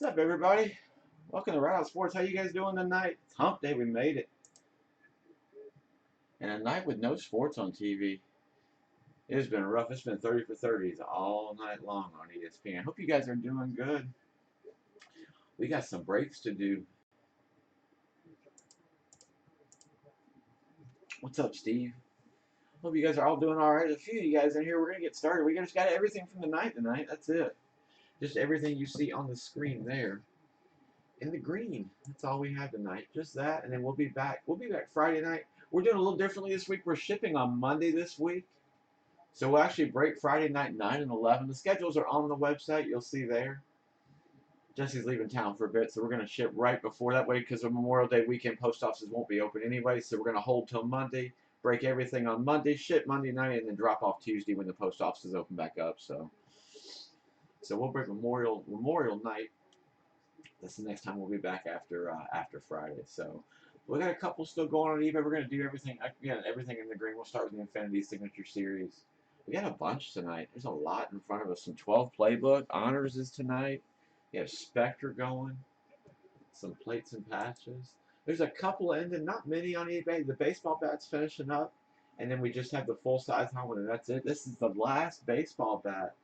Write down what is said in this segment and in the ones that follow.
What's up, everybody? Welcome to Right Out Sports. How you guys doing tonight? It's Hump Day. We made it. And a night with no sports on TV. It has been rough. It's been 30 for 30s all night long on ESPN. I hope you guys are doing good. We got some breaks to do. What's up, Steve? Hope you guys are all doing all right. A few of you guys in here. We're going to get started. We just got everything from the night tonight. That's it. Just everything you see on the screen there. In the green. That's all we have tonight. Just that, and then we'll be back. We'll be back Friday night. We're doing a little differently this week. We're shipping on Monday this week. So we'll actually break Friday night 9 and 11. The schedules are on the website. You'll see there. Jesse's leaving town for a bit, so we're going to ship right before that way because of Memorial Day weekend. Post offices won't be open anyway, so we're going to hold till Monday, break everything on Monday, ship Monday night, and then drop off Tuesday when the post offices open back up. So we'll break Memorial night. That's the next time we'll be back after Friday. So we got a couple still going on eBay. We're going to do everything again, everything in the green. We'll start with the Infinity Signature Series. We got a bunch tonight. There's a lot in front of us. Some 12 playbook honors is tonight. You have Spectre going. Some plates and patches. There's a couple ending, not many on eBay. The baseball bat's finishing up, and then we just have the full size helmet, and that's it. This is the last baseball bat.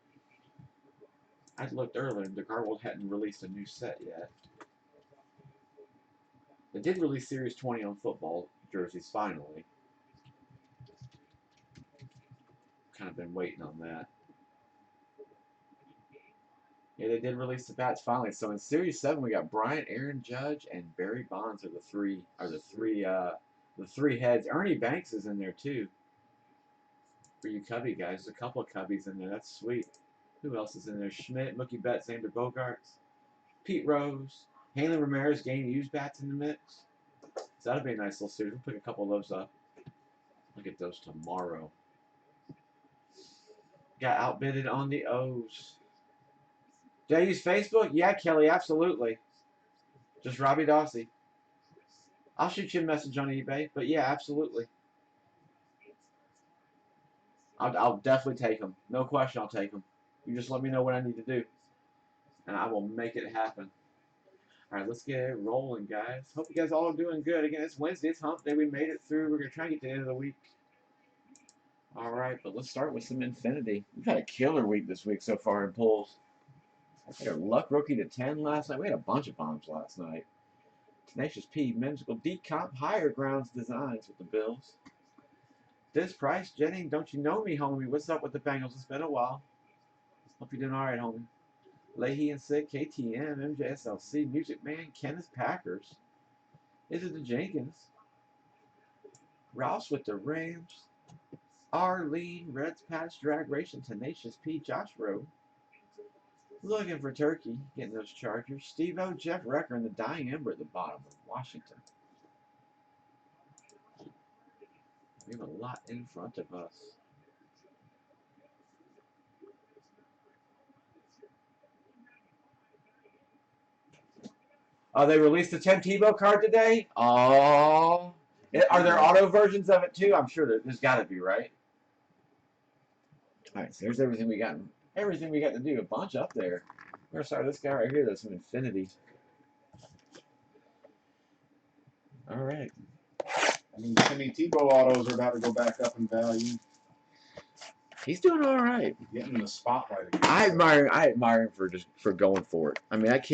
I looked earlier, and the Garwold hadn't released a new set yet. They did release Series 20 on football jerseys finally. Kind of been waiting on that. Yeah, they did release the bats finally. So in Series 7, we got Bryant, Aaron Judge, and Barry Bonds are the three heads. Ernie Banks is in there too. For you Cubby guys, there's a couple of Cubbies in there. That's sweet. Who else is in there? Schmidt, Mookie Betts, Xander Bogaerts, Pete Rose, Hanley Ramirez, game used bats in the mix. So that'll be a nice little series. We'll pick a couple of those up. I'll get those tomorrow. Got outbidded on the O's. Did I use Facebook? Yeah, Kelly, absolutely. Just Robbie Dawsey. I'll shoot you a message on eBay, but yeah, absolutely. I'll definitely take them. No question, I'll take them. You just let me know what I need to do, and I will make it happen. All right, let's get it rolling, guys. Hope you guys all are doing good. Again, it's Wednesday. It's Hump Day. We made it through. We're going to try and get to the end of the week. All right, but let's start with some Infinity. We've had a killer week this week so far in pulls. I got a Luck Rookie to 10 last night. We had a bunch of bombs last night. Tenacious P, Memsical, Decomp, Higher Grounds Designs with the Bills. This Price, Jennings, don't you know me, homie? What's up with the Bengals? It's been a while. Hope you're doing all right, homie. Leahy and Sick, KTM, MJSLC, Music Man, Kenneth Packers. Is it the Jenkins? Rouse with the Rams. Arlene, Reds Patch, Drag Racing, Tenacious P, Josh Rowe. Looking for Turkey, getting those Chargers. Steve-O, Jeff Recker, and the Dying Ember at the bottom of Washington. We have a lot in front of us. Oh, they released the Tim Tebow card today? Oh. Are there auto versions of it too? I'm sure there's got to be, right? All right, so there's everything we got. Everything we got to do. A bunch up there. We're going to start with this guy right here. That's some Infinity. All right. I mean, Timmy Tebow autos are about to go back up in value. He's doing all right. Getting in the spotlight again. I admire him for going for it. I mean, that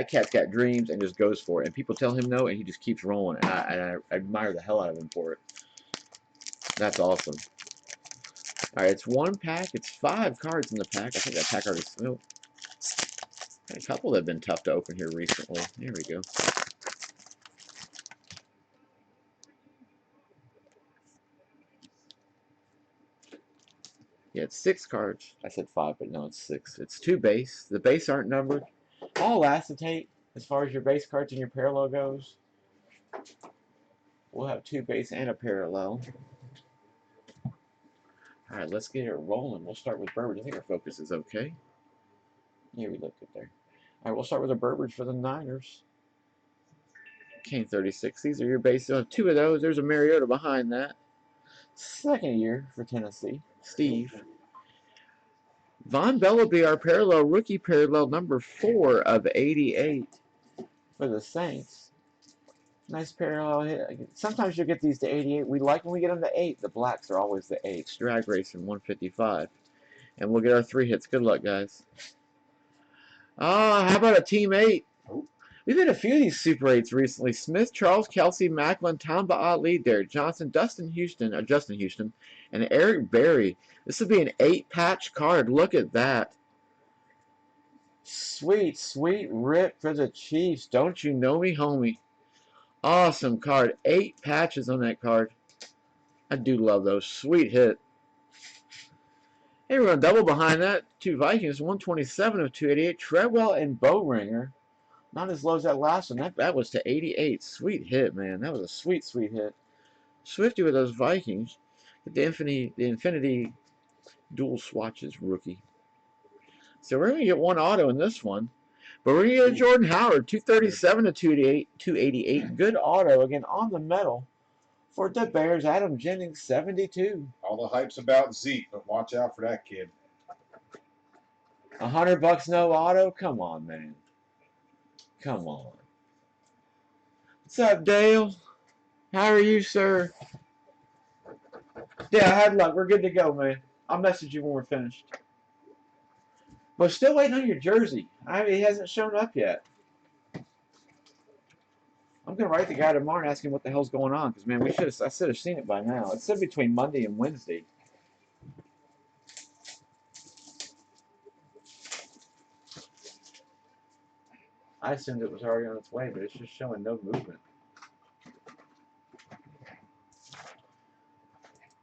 cat's got dreams and just goes for it. And people tell him no, and he just keeps rolling. And I admire the hell out of him for it. That's awesome. All right, it's one pack. It's 5 cards in the pack. I think that pack already. Oh, a couple that have been tough to open here recently. There we go. Yeah, it's 6 cards. I said 5, but no, it's 6. It's 2 base. The base aren't numbered. All acetate as far as your base cards and your parallel goes. We'll have 2 base and a parallel. All right, let's get it rolling. We'll start with Burbage. I think our focus is okay. Yeah, we look good there. All right, we'll start with the Burbage for the Niners. Kane 36. These are your base. You'll have 2 of those. There's a Mariota behind that. Second year for Tennessee. Steve. Von Bellaby, our parallel rookie parallel number 4 of 88 for the Saints. Nice parallel hit. Sometimes you'll get these to 88. We like when we get them to 8. The blacks are always the 8s. Drag racing 155. And we'll get our 3 hits. Good luck, guys. How about a team 8? We've had a few of these Super 8s recently. Smith, Charles, Kelsey, Macklin, Tamba Ali, Derek Johnson, Justin Houston, and Eric Berry. This would be an 8-patch card. Look at that. Sweet, sweet rip for the Chiefs. Don't you know me, homie? Awesome card. 8 patches on that card. I do love those. Sweet hit. Hey, we're going to double behind that. 2 Vikings, 127 of 288. Treadwell and Bowringer. Not as low as that last one. That was to 88. Sweet hit, man. That was a sweet, sweet hit. Swifty with those Vikings. The Infinity dual swatches rookie. So we're going to get 1 auto in this one. But we're going to get a Jordan Howard. 237 to 288. Good auto. Again, on the metal. For the Bears, Adam Jennings, 72. All the hype's about Zeke, but watch out for that kid. $100 no auto? Come on, man. Come on. What's up, Dale? How are you, sir? Yeah, I had luck. We're good to go, man. I'll message you when we're finished. But still waiting on your jersey. He hasn't shown up yet. I'm going to write the guy tomorrow and ask him what the hell's going on. Because, man, I should have seen it by now. It said between Monday and Wednesday. I assumed it was already on its way, but it's just showing no movement.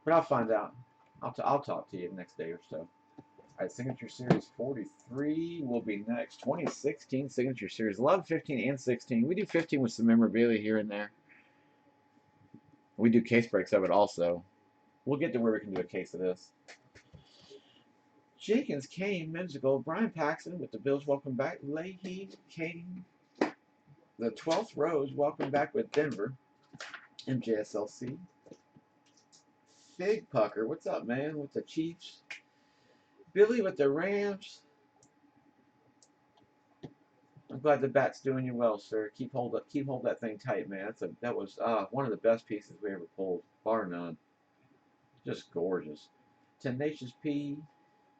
But I'll find out. I'll talk to you the next day or so. All right, Signature Series 43 will be next. 2016 Signature Series. Love 15 and 16. We do 15 with some memorabilia here and there. We do case breaks of it also. We'll get to where we can do a case of this. Jenkins, Kane, Menzigo, Brian Paxton with the Bills. Welcome back. Leahy, Kane. The 12th Rose. Welcome back with Denver. MJSLC. Fig Pucker. What's up, man? With the Chiefs. Billy with the Rams. I'm glad the bat's doing you well, sir. Keep hold that thing tight, man. That was one of the best pieces we ever pulled, bar none. Just gorgeous. Tenacious P,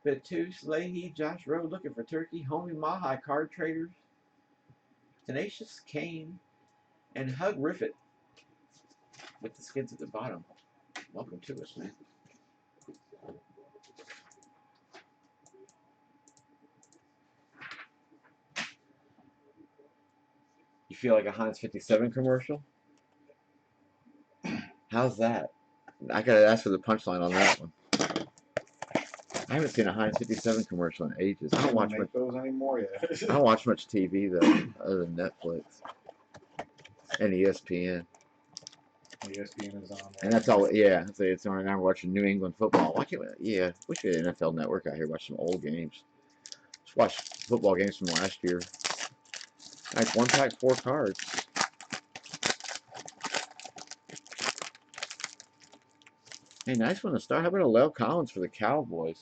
Betus, Leahy, Josh Rowe looking for Turkey, Homie Mahi Card Traders, Tenacious Kane, and Hug Riffit with the skids at the bottom. Welcome to us, man. You feel like a Heinz 57 commercial? How's that? I gotta ask for the punchline on that one. I haven't seen a Heinz 57 commercial in ages. I don't watch much those anymore yet. I don't watch much TV though, other than Netflix and ESPN. ESPN is on there. And that's all. Yeah, it's on. Now we're watching New England football. Why can't we? Yeah, we should get an NFL Network out here watch some old games. Just watch football games from last year. Nice 1-pack 4 cards. Hey, nice one to start. How about a Lel Collins for the Cowboys?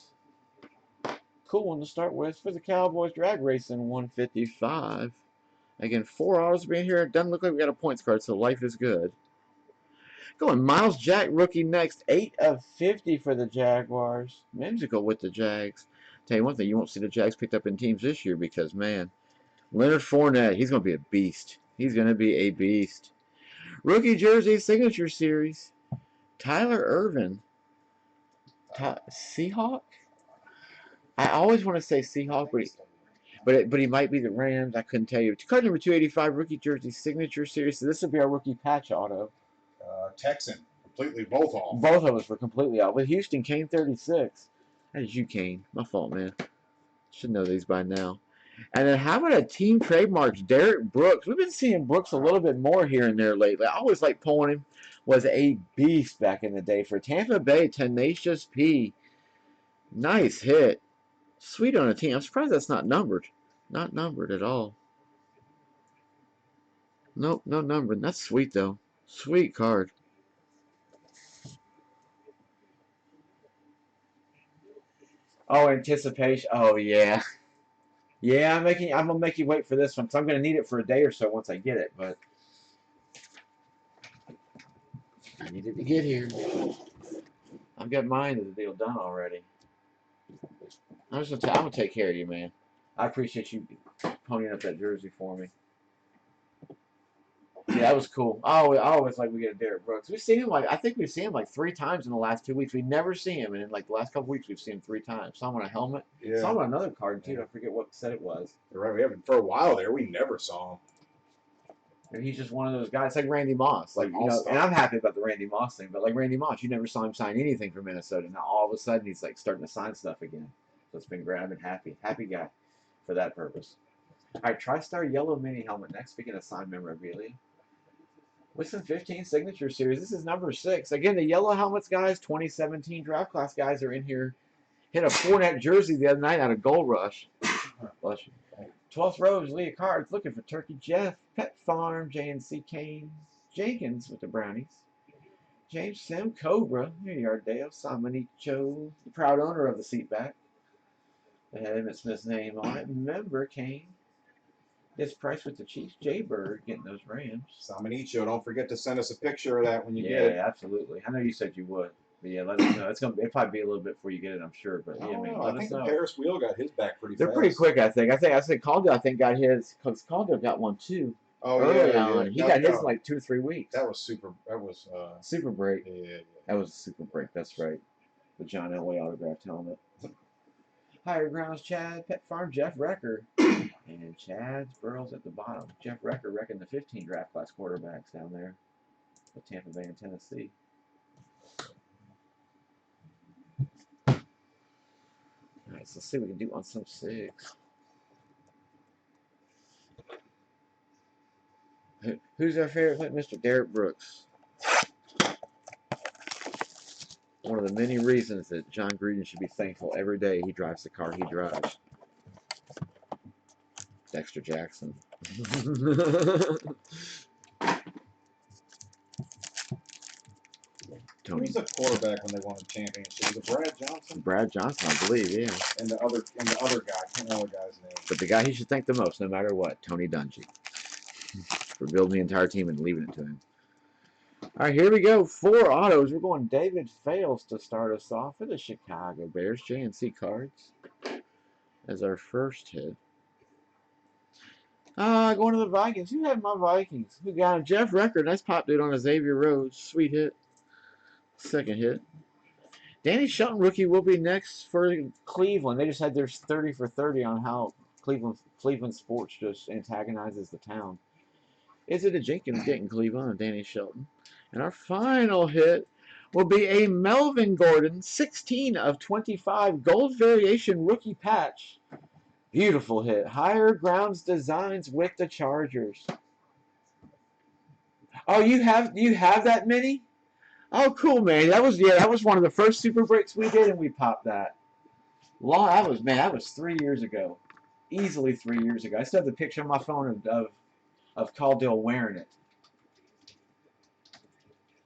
Cool one to start with for the Cowboys. Drag racing 155. Again, 4 autos being here. It doesn't look like we got a points card, so life is good. Going Miles Jack rookie next. 8 of 50 for the Jaguars. Whimsical with the Jags. Tell you one thing, you won't see the Jags picked up in teams this year because, man, Leonard Fournette, he's going to be a beast. He's going to be a beast. Rookie jersey signature series. Tyler Irvin. Seahawk? I always want to say Seahawk, but he might be the Rams. I couldn't tell you. Card number 285, rookie jersey signature series. So this will be our rookie patch auto. Texan, completely both off. Both of us were completely off. With Houston, Kane 36. That is you, Kane. My fault, man. Should know these by now. And then how about a team trademarks, Derek Brooks? We've been seeing Brooks a little bit more here and there lately. I always like pulling him. Was a beast back in the day for Tampa Bay. Tenacious P. Nice hit. Sweet on a team. I'm surprised that's not numbered. Not numbered at all. Nope, no numbering. That's sweet though. Sweet card. Oh, anticipation. Oh yeah. Yeah, I'm gonna make you wait for this one because I'm gonna need it for a day or so once I get it. But I need it to get here. I've got mine of the deal done already. I'm gonna take care of you, man. I appreciate you ponying up that jersey for me. Yeah, that was cool. I always like we get a Derek Brooks. We've seen him I think we've seen him like 3 times in the last 2 weeks. We never see him, and in like the last couple weeks we've seen him 3 times. Saw him on a helmet. Yeah. Saw him on another card too. I forget what set it was. You're right. We haven't for a while there. We never saw him. And he's just one of those guys, like Randy Moss. Like, you know, and I'm happy about the Randy Moss thing, but like Randy Moss, you never saw him sign anything for Minnesota. Now all of a sudden he's like starting to sign stuff again. So it's been great. I've been happy guy for that purpose. All right, TriStar Yellow Mini Helmet next. Speaking of signed memorabilia. Wisdom 15 Signature Series. This is number 6. Again, the yellow helmets guys, 2017 draft class guys are in here. Hit a Fournette jersey the other night out of Gold Rush. Bless you. 12th Rose, Leah Cards, looking for Turkey Jeff, Pet Farm, JNC Kane, Jenkins with the Brownies, James Sim, Cobra, here you are, Dale, Samanicho, the proud owner of the seat back. They had Emmett Smith's name on it. Member Kane. This price with the Chiefs, Jaybird getting those Rams. Samanicho, don't forget to send us a picture of that when you get it. Yeah, absolutely. I know you said you would. But yeah, let us know. It'll probably be a little bit before you get it, I'm sure. But yeah, man, let I us think know. Paris Wheel got his back pretty They're fast. pretty quick, I think. I said Caldwell, got his, because Caldwell got one too. Oh, early on. He got his in like 2 or 3 weeks. That was Super break. Yeah. That was a super break, that's right. The John Elway autographed helmet. Higher Grounds, Chad, Pet Farm, Jeff Recker. And Chad's Burrows at the bottom. Jeff Recker wrecking the 15 draft class quarterbacks down there with Tampa Bay and Tennessee. Alright, so let's see what we can do on some 6. Who's our favorite? Mr. Derek Brooks. One of the many reasons that John Gruden should be thankful every day he drives the car he drives. Dexter Jackson. Tony. Who's the quarterback when they won a championship? Was it Brad Johnson? Brad Johnson, I believe, yeah. And the other guy, I can't remember the guy's name. But the guy he should thank the most, no matter what, Tony Dungy, for building the entire team and leaving it to him. All right, here we go. 4 autos. We're going David Fales to start us off for the Chicago Bears. JNC Cards as our first hit. Going to the Vikings. Who had my Vikings? Who got him? Jeff Recker. Nice pop dude on a Xavier Rhodes. Sweet hit. Second hit. Danny Shelton rookie will be next for Cleveland. They just had their 30 for 30 on how Cleveland sports just antagonizes the town. Is it a Jenkins getting Cleveland and Danny Shelton? And our final hit will be a Melvin Gordon 16 of 25 gold variation rookie patch. Beautiful hit. Higher Grounds Designs with the Chargers. Oh, you have that many? Oh, cool, man. That was one of the first super breaks we did, and we popped that. That was 3 years ago. Easily 3 years ago. I still have the picture on my phone of Caldwell wearing it.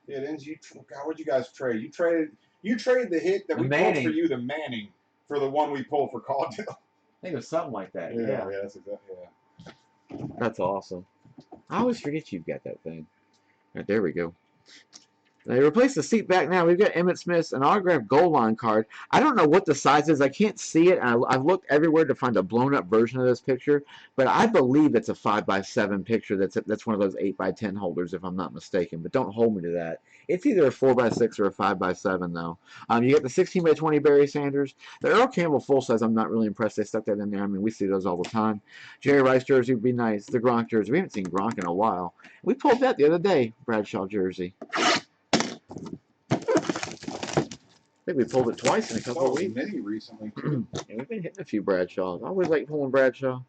Yeah, didn't you? God, what'd you guys trade? You traded the hit that we pulled for you, the Manning, for the one we pulled for Caldwell. I think it was something like that. Yeah, that's exactly. Yeah. That's awesome. I always forget you've got that thing. All right, there we go. They replaced the seat back now. We've got Emmett Smith's an autographed goal line card. I don't know what the size is. I can't see it. I've looked everywhere to find a blown-up version of this picture, but I believe it's a 5x7 picture. That's one of those 8x10 holders, if I'm not mistaken. But don't hold me to that. It's either a 4x6 or a 5x7, though. You get the 16x20 Barry Sanders. The Earl Campbell full size, I'm not really impressed they stuck that in there. I mean, we see those all the time. Jerry Rice jersey would be nice. The Gronk jersey. We haven't seen Gronk in a while. We pulled that the other day, Bradshaw jersey. I think we pulled it twice in a couple of weeks. Many recently, too. Yeah, we've been hitting a few Bradshaws. I always like pulling Bradshaw. All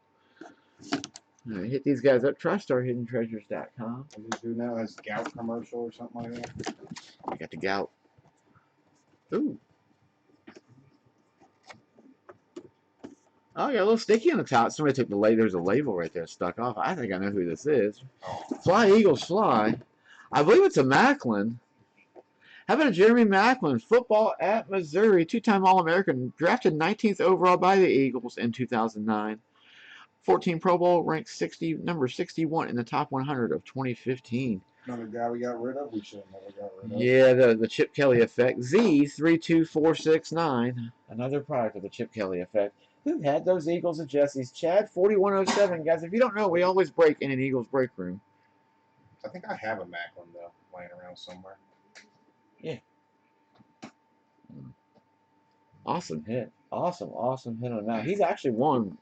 right, hit these guys up. TriStarHiddenTreasures.com. What do you do now? Has gout commercial or something like that? I got the gout. Ooh. Oh, got a little sticky on the top. Somebody took the label. There's a label right there stuck off. I think I know who this is. Fly Eagles Fly. I believe it's a Macklin. How about a Jeremy Maclin, football at Missouri, two-time All-American, drafted 19th overall by the Eagles in 2009. 14 Pro Bowl, ranked number 61 in the top 100 of 2015. Another guy we got rid of. We should have never got rid of. Yeah, the Chip Kelly effect. Z32469, another product of the Chip Kelly effect. Who had those Eagles and Jesse's? Chad 4107. Guys, if you don't know, we always break in an Eagles break room. I think I have a Macklin though, laying around somewhere. Yeah. Awesome hit. Awesome hit on that. He's actually won.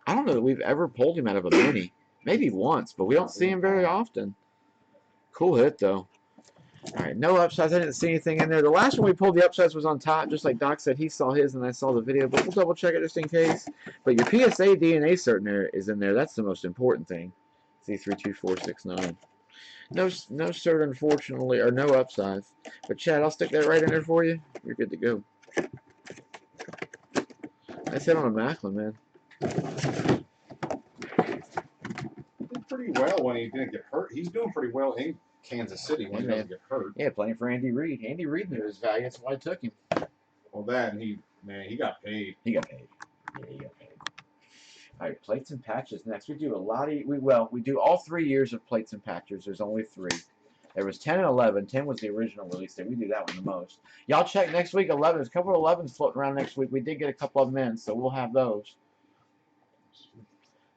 I don't know that we've ever pulled him out of a mini. Maybe once, but we don't see him very often. Cool hit, though. All right, no upsides. I didn't see anything in there. The last one we pulled, the upsides was on top, just like Doc said. He saw his, and I saw the video, but we'll double check it just in case. But your PSA DNA cert is in there. That's the most important thing. Z32469. No cert, unfortunately, or no upsides. But Chad, I'll stick that right in there for you. You're good to go. Nice hit on a Macklin, man. Did pretty well when he didn't get hurt. He's doing pretty well in Kansas City when he doesn't get hurt. Yeah, playing for Andy Reid. Andy Reid knew his value. That's why I took him. Well, that and he got paid. He got paid. Yeah, he got paid. All right, plates and patches next. We do a lot of we do all 3 years of plates and patches. There's only 3. There was 10 and 11. 10 was the original release date. We do that one the most. Y'all check next week. 11. There's a couple of 11s floating around next week. We did get a couple of them in, so we'll have those.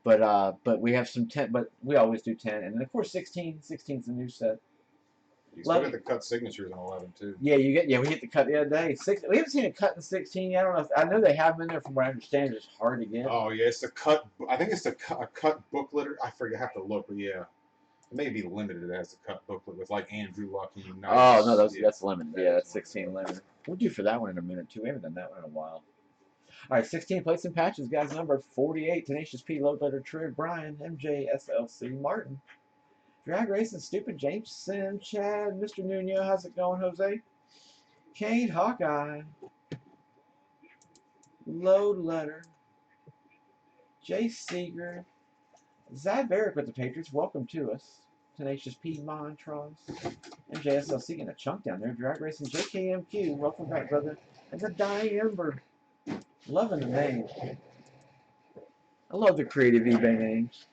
But we have some 10. But we always do 10, and then of course 16. 16's a new set. You still get the cut signatures on 11 too. Yeah, we hit the cut the other day. We haven't seen a cut in 16 yet. I know they have them in there. From what I understand, it's just hard to get. Oh yeah, it's the cut. I think it's a cut booklet. I forget. I have to look, but yeah. It may be limited as a cut booklet with like Andrew Luck and United. Oh no, that's limited. Yeah, that's 16 limited. We'll do for that one in a minute too. We haven't done that one in a while. All right, 16 plates and patches, guys. Number 48, Tenacious P, Low Letter Trib, Brian, MJ, SLC, Martin, Drag Racing, Stupid, James, Sim, Chad, Mr. Nuno. How's it going, Jose? Kane, Hawkeye, Low Letter, Jay Seeger. Zad Barrick with the Patriots, welcome to us. Tenacious P, Montrose, MJSLC getting a chunk down there. Drag Racing, JKMQ, welcome back, brother. And the Dying Ember, loving the name. I love the creative eBay names.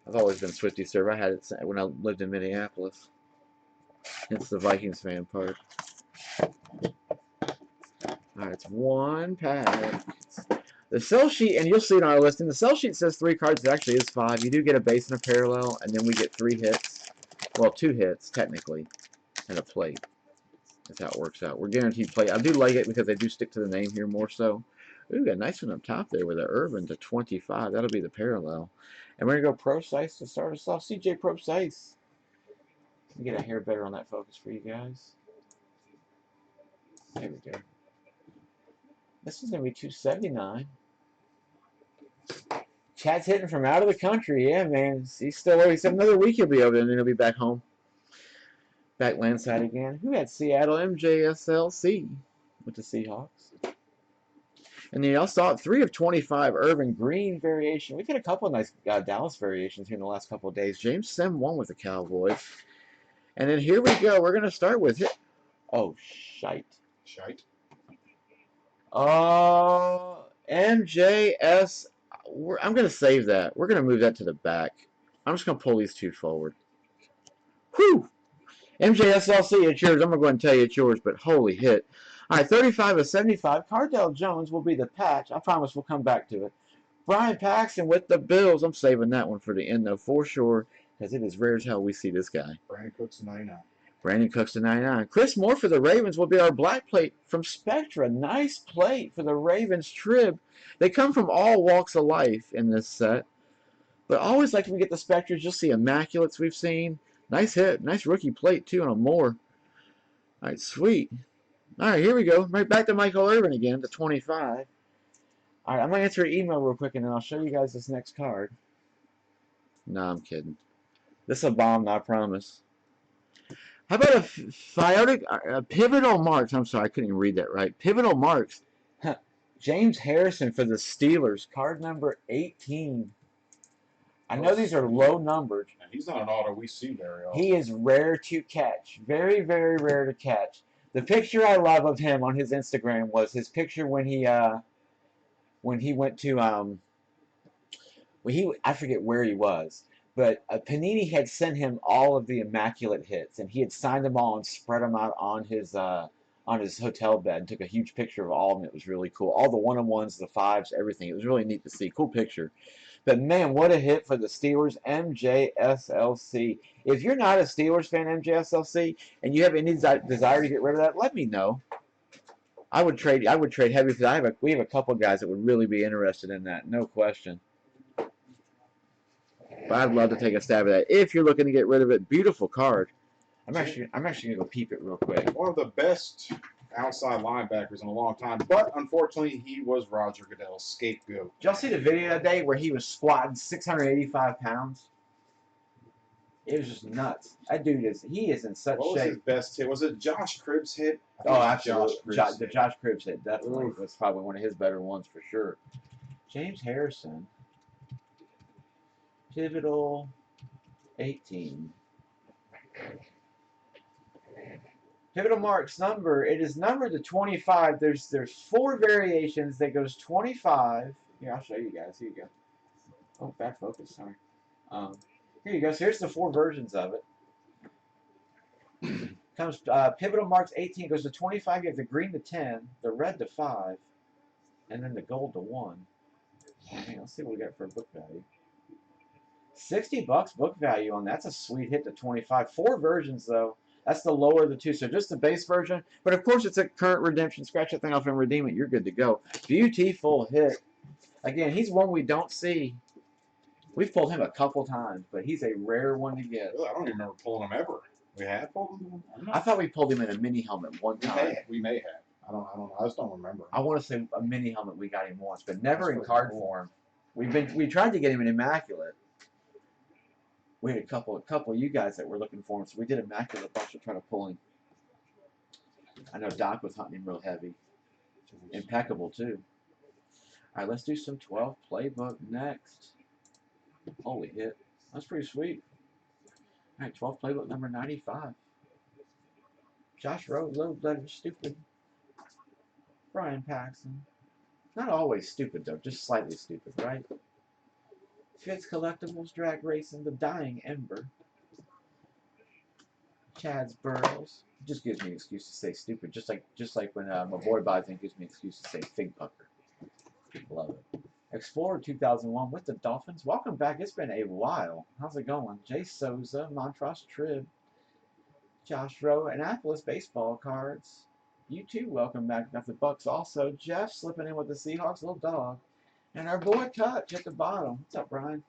I've always been Swifty server. I had it when I lived in Minneapolis. It's the Vikings fan part. Alright, it's one pack. The sell sheet, and you'll see it on our listing, the sell sheet says 3 cards. It actually is 5. You do get a base and a parallel, and then we get 3 hits. Well, 2 hits, technically, and a plate. That's how it works out. We're guaranteed plate. I do like it because they do stick to the name here more so. Ooh, got a nice one up top there with an Urban to 25. That'll be the parallel. And we're going to go Pro Size to start us off. CJ Pro Size. Let me get a hair better on that focus for you guys. There we go. This is going to be $279. Chad's hitting from out of the country. Yeah, man. He's still over. He said another week he'll be over there, and then he'll be back home. Back landside again. Who had Seattle? MJSLC with the Seahawks. And then y'all saw it, 3 of 25 Urban Green variation. We've had a couple of nice Dallas variations here in the last couple of days. James Sim won with the Cowboys. And then here we go. We're going to start with it. Oh, shite. Shite? MJS. I'm going to save that. We're going to move that to the back. I'm just going to pull these 2 forward. Whew! MJSLC, it's yours. I'm going to go ahead and tell you it's yours, but holy hit. All right, 35 of 75. Cardell Jones will be the patch. I promise we'll come back to it. Brian Paxton with the Bills. I'm saving that one for the end, though, for sure, because it is rare as hell we see this guy. Brandon Cooks to 99. Brandon Cooks to 99. Chris Moore for the Ravens will be our black plate from Spectra. Nice plate for the Ravens Trib. They come from all walks of life in this set. But always like when we get the Spectras, you'll see Immaculates we've seen. Nice hit. Nice rookie plate, too, on a Moore. All right, sweet. All right, here we go. Right back to Michael Irvin again, to 25. All right, I'm going to answer an email real quick, and then I'll show you guys this next card. Nah, I'm kidding. This is a bomb, I promise. How about a pivotal marks? I'm sorry, I couldn't even read that right. Pivotal marks. James Harrison for the Steelers, card number 18. I know these are low numbered. And he's not an auto we see very often. He is rare to catch. Very, very rare to catch. The picture I love of him on his Instagram was his picture when he went to I forget where he was, but Panini had sent him all of the immaculate hits, and he had signed them all and spread them out on his hotel bed and took a huge picture of all of them. It was really cool. All the 1-on-1s, the 5s, everything. It was really neat to see. Cool picture. But man, what a hit for the Steelers, MJSLC. If you're not a Steelers fan, MJSLC, and you have any desire to get rid of that, let me know. I would trade heavy because we have a couple guys that would really be interested in that, no question. But I'd love to take a stab at that if you're looking to get rid of it. Beautiful card. I'm actually gonna go peep it real quick. One of the best outside linebackers in a long time, but unfortunately he was Roger Goodell's scapegoat. Did y'all see the video that day where he was squatting 685 pounds? It was just nuts. That dude is in such shape. What was his best hit? Was it Josh Cribbs' hit? Oh, absolutely. The Josh Cribbs hit definitely was probably one of his better ones for sure. James Harrison. Pivotal 18. Pivotal Marks number. It is numbered to 25. There's 4 variations that goes 25. Here, I'll show you guys. Here you go. Oh, bad focus. Sorry. Here you go. So here's the 4 versions of it. Comes Pivotal Marks 18 goes to 25. You have the green to 10, the red to 5, and then the gold to 1. Okay, let's see what we got for book value. $60 book value on that's a sweet hit to 25. 4 versions though. That's the lower of the 2. So just the base version. But of course it's a current redemption. Scratch that thing off and redeem it. You're good to go. Beautiful hit. Again, he's one we don't see. We've pulled him a couple times, but he's a rare one to get. Really? I don't even remember pulling him ever. We have pulled him? I thought we pulled him in a mini helmet one time. We may have. I don't know. I just don't remember. I want to say a mini helmet we got him once, but never in card form. We tried to get him in immaculate. We had a couple of you guys that were looking for him, so we did immaculate a bunch of trying to pull him. I know Doc was hunting him real heavy. Impeccable too. All right, let's do some 12 playbook next. Holy hit. That's pretty sweet. All right, 12 playbook number 95. Josh Rowe, low letter, stupid. Brian Paxson. Not always stupid though, just slightly stupid, right? Fitz Collectibles, Drag Racing, The Dying Ember. Chad's Burrows. Just gives me an excuse to say stupid, just like when my boy buys it, gives me an excuse to say fig pucker. Love it. Explorer 2001 with the Dolphins. Welcome back. It's been a while. How's it going? Jay Souza, Montross Trib, Josh Rowe, Annapolis baseball cards. You too. Welcome back. Got the Bucks also. Jeff slipping in with the Seahawks, little dog. And our boy Touch at the bottom. What's up, Brian?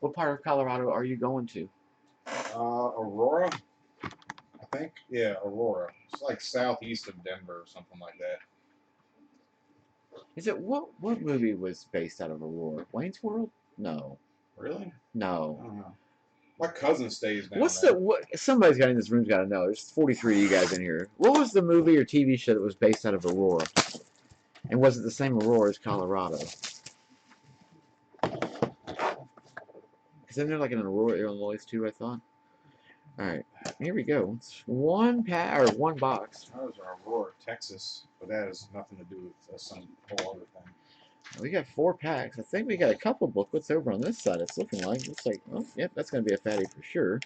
What part of Colorado are you going to? Aurora, I think. Yeah, Aurora. It's like southeast of Denver or something like that. Is it what movie was based out of Aurora? Wayne's World? No. Really? No. I don't know. My cousin stays down What's there. Somebody's got in this room's got to know. There's 43 of you guys in here. What was the movie or TV show that was based out of Aurora? And was it the same Aurora as Colorado? Isn't there like an Aurora, Illinois too, I thought? Alright, here we go. It's one box. Those are Aurora, Texas, but that has nothing to do with some whole other thing. We got 4 packs. I think we got a couple booklets over on this side. It's looking like. Looks like, oh, yep, that's going to be a fatty for sure.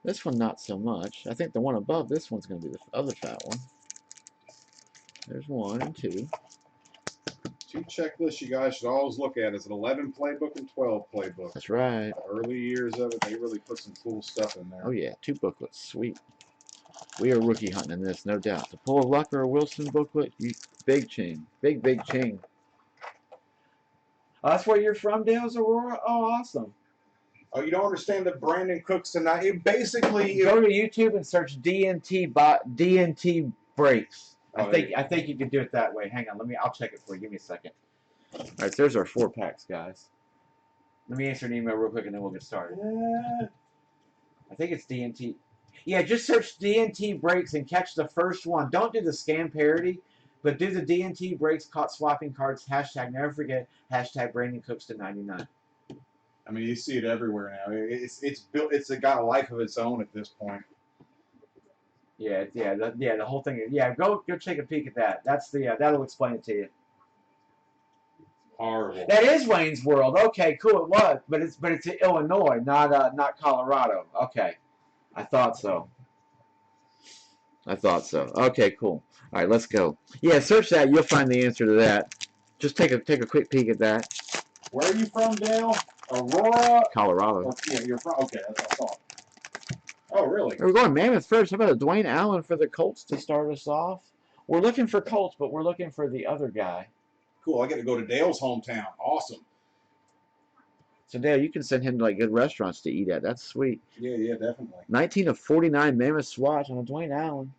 This one, not so much. I think the one above this one's going to be the other fat one. There's 1 and 2. 2 checklists you guys should always look at is an 11 playbook and 12 playbook. That's right. The early years of it, they really put some cool stuff in there. Oh yeah, 2 booklets. Sweet. We are rookie hunting in this, no doubt. To pull a Luck or a Wilson booklet, big ching. Big ching. Oh, that's where you're from, Dales, Aurora? Oh, awesome. Oh, you don't understand the Brandon Cooks tonight. It basically... Go to YouTube and search DNT brakes. I think you can do it that way. Hang on, I'll check it for you. Give me a second. All right, so there's our 4 packs, guys. Let me answer an email real quick and then we'll get started. I think it's DNT. Yeah, just search DNT brakes and catch the first one. Don't do the scam parody. But do the DNT breaks caught swapping cards. Hashtag never forget. Hashtag Brandon Cooks to 99. I mean, you see it everywhere now. It's built. It's got a life of its own at this point. Yeah, the whole thing. Yeah, go take a peek at that. That's the that'll explain it to you. Horrible. That is Wayne's World. Okay, cool. It was, but it's in Illinois, not Colorado. Okay, I thought so. Okay, cool. All right, let's go. Yeah, search that. You'll find the answer to that. Just take a quick peek at that. Where are you from, Dale? Aurora, Colorado. Yeah, you're from. Okay, that's what I thought. Oh, really? We're going Mammoth first. How about a Dwayne Allen for the Colts to start us off? We're looking for Colts, but we're looking for the other guy. Cool. I get to go to Dale's hometown. Awesome. So Dale, you can send him to like good restaurants to eat at. That's sweet. Yeah, definitely. 19 of 49 Mammoth swatch on a Dwayne Allen.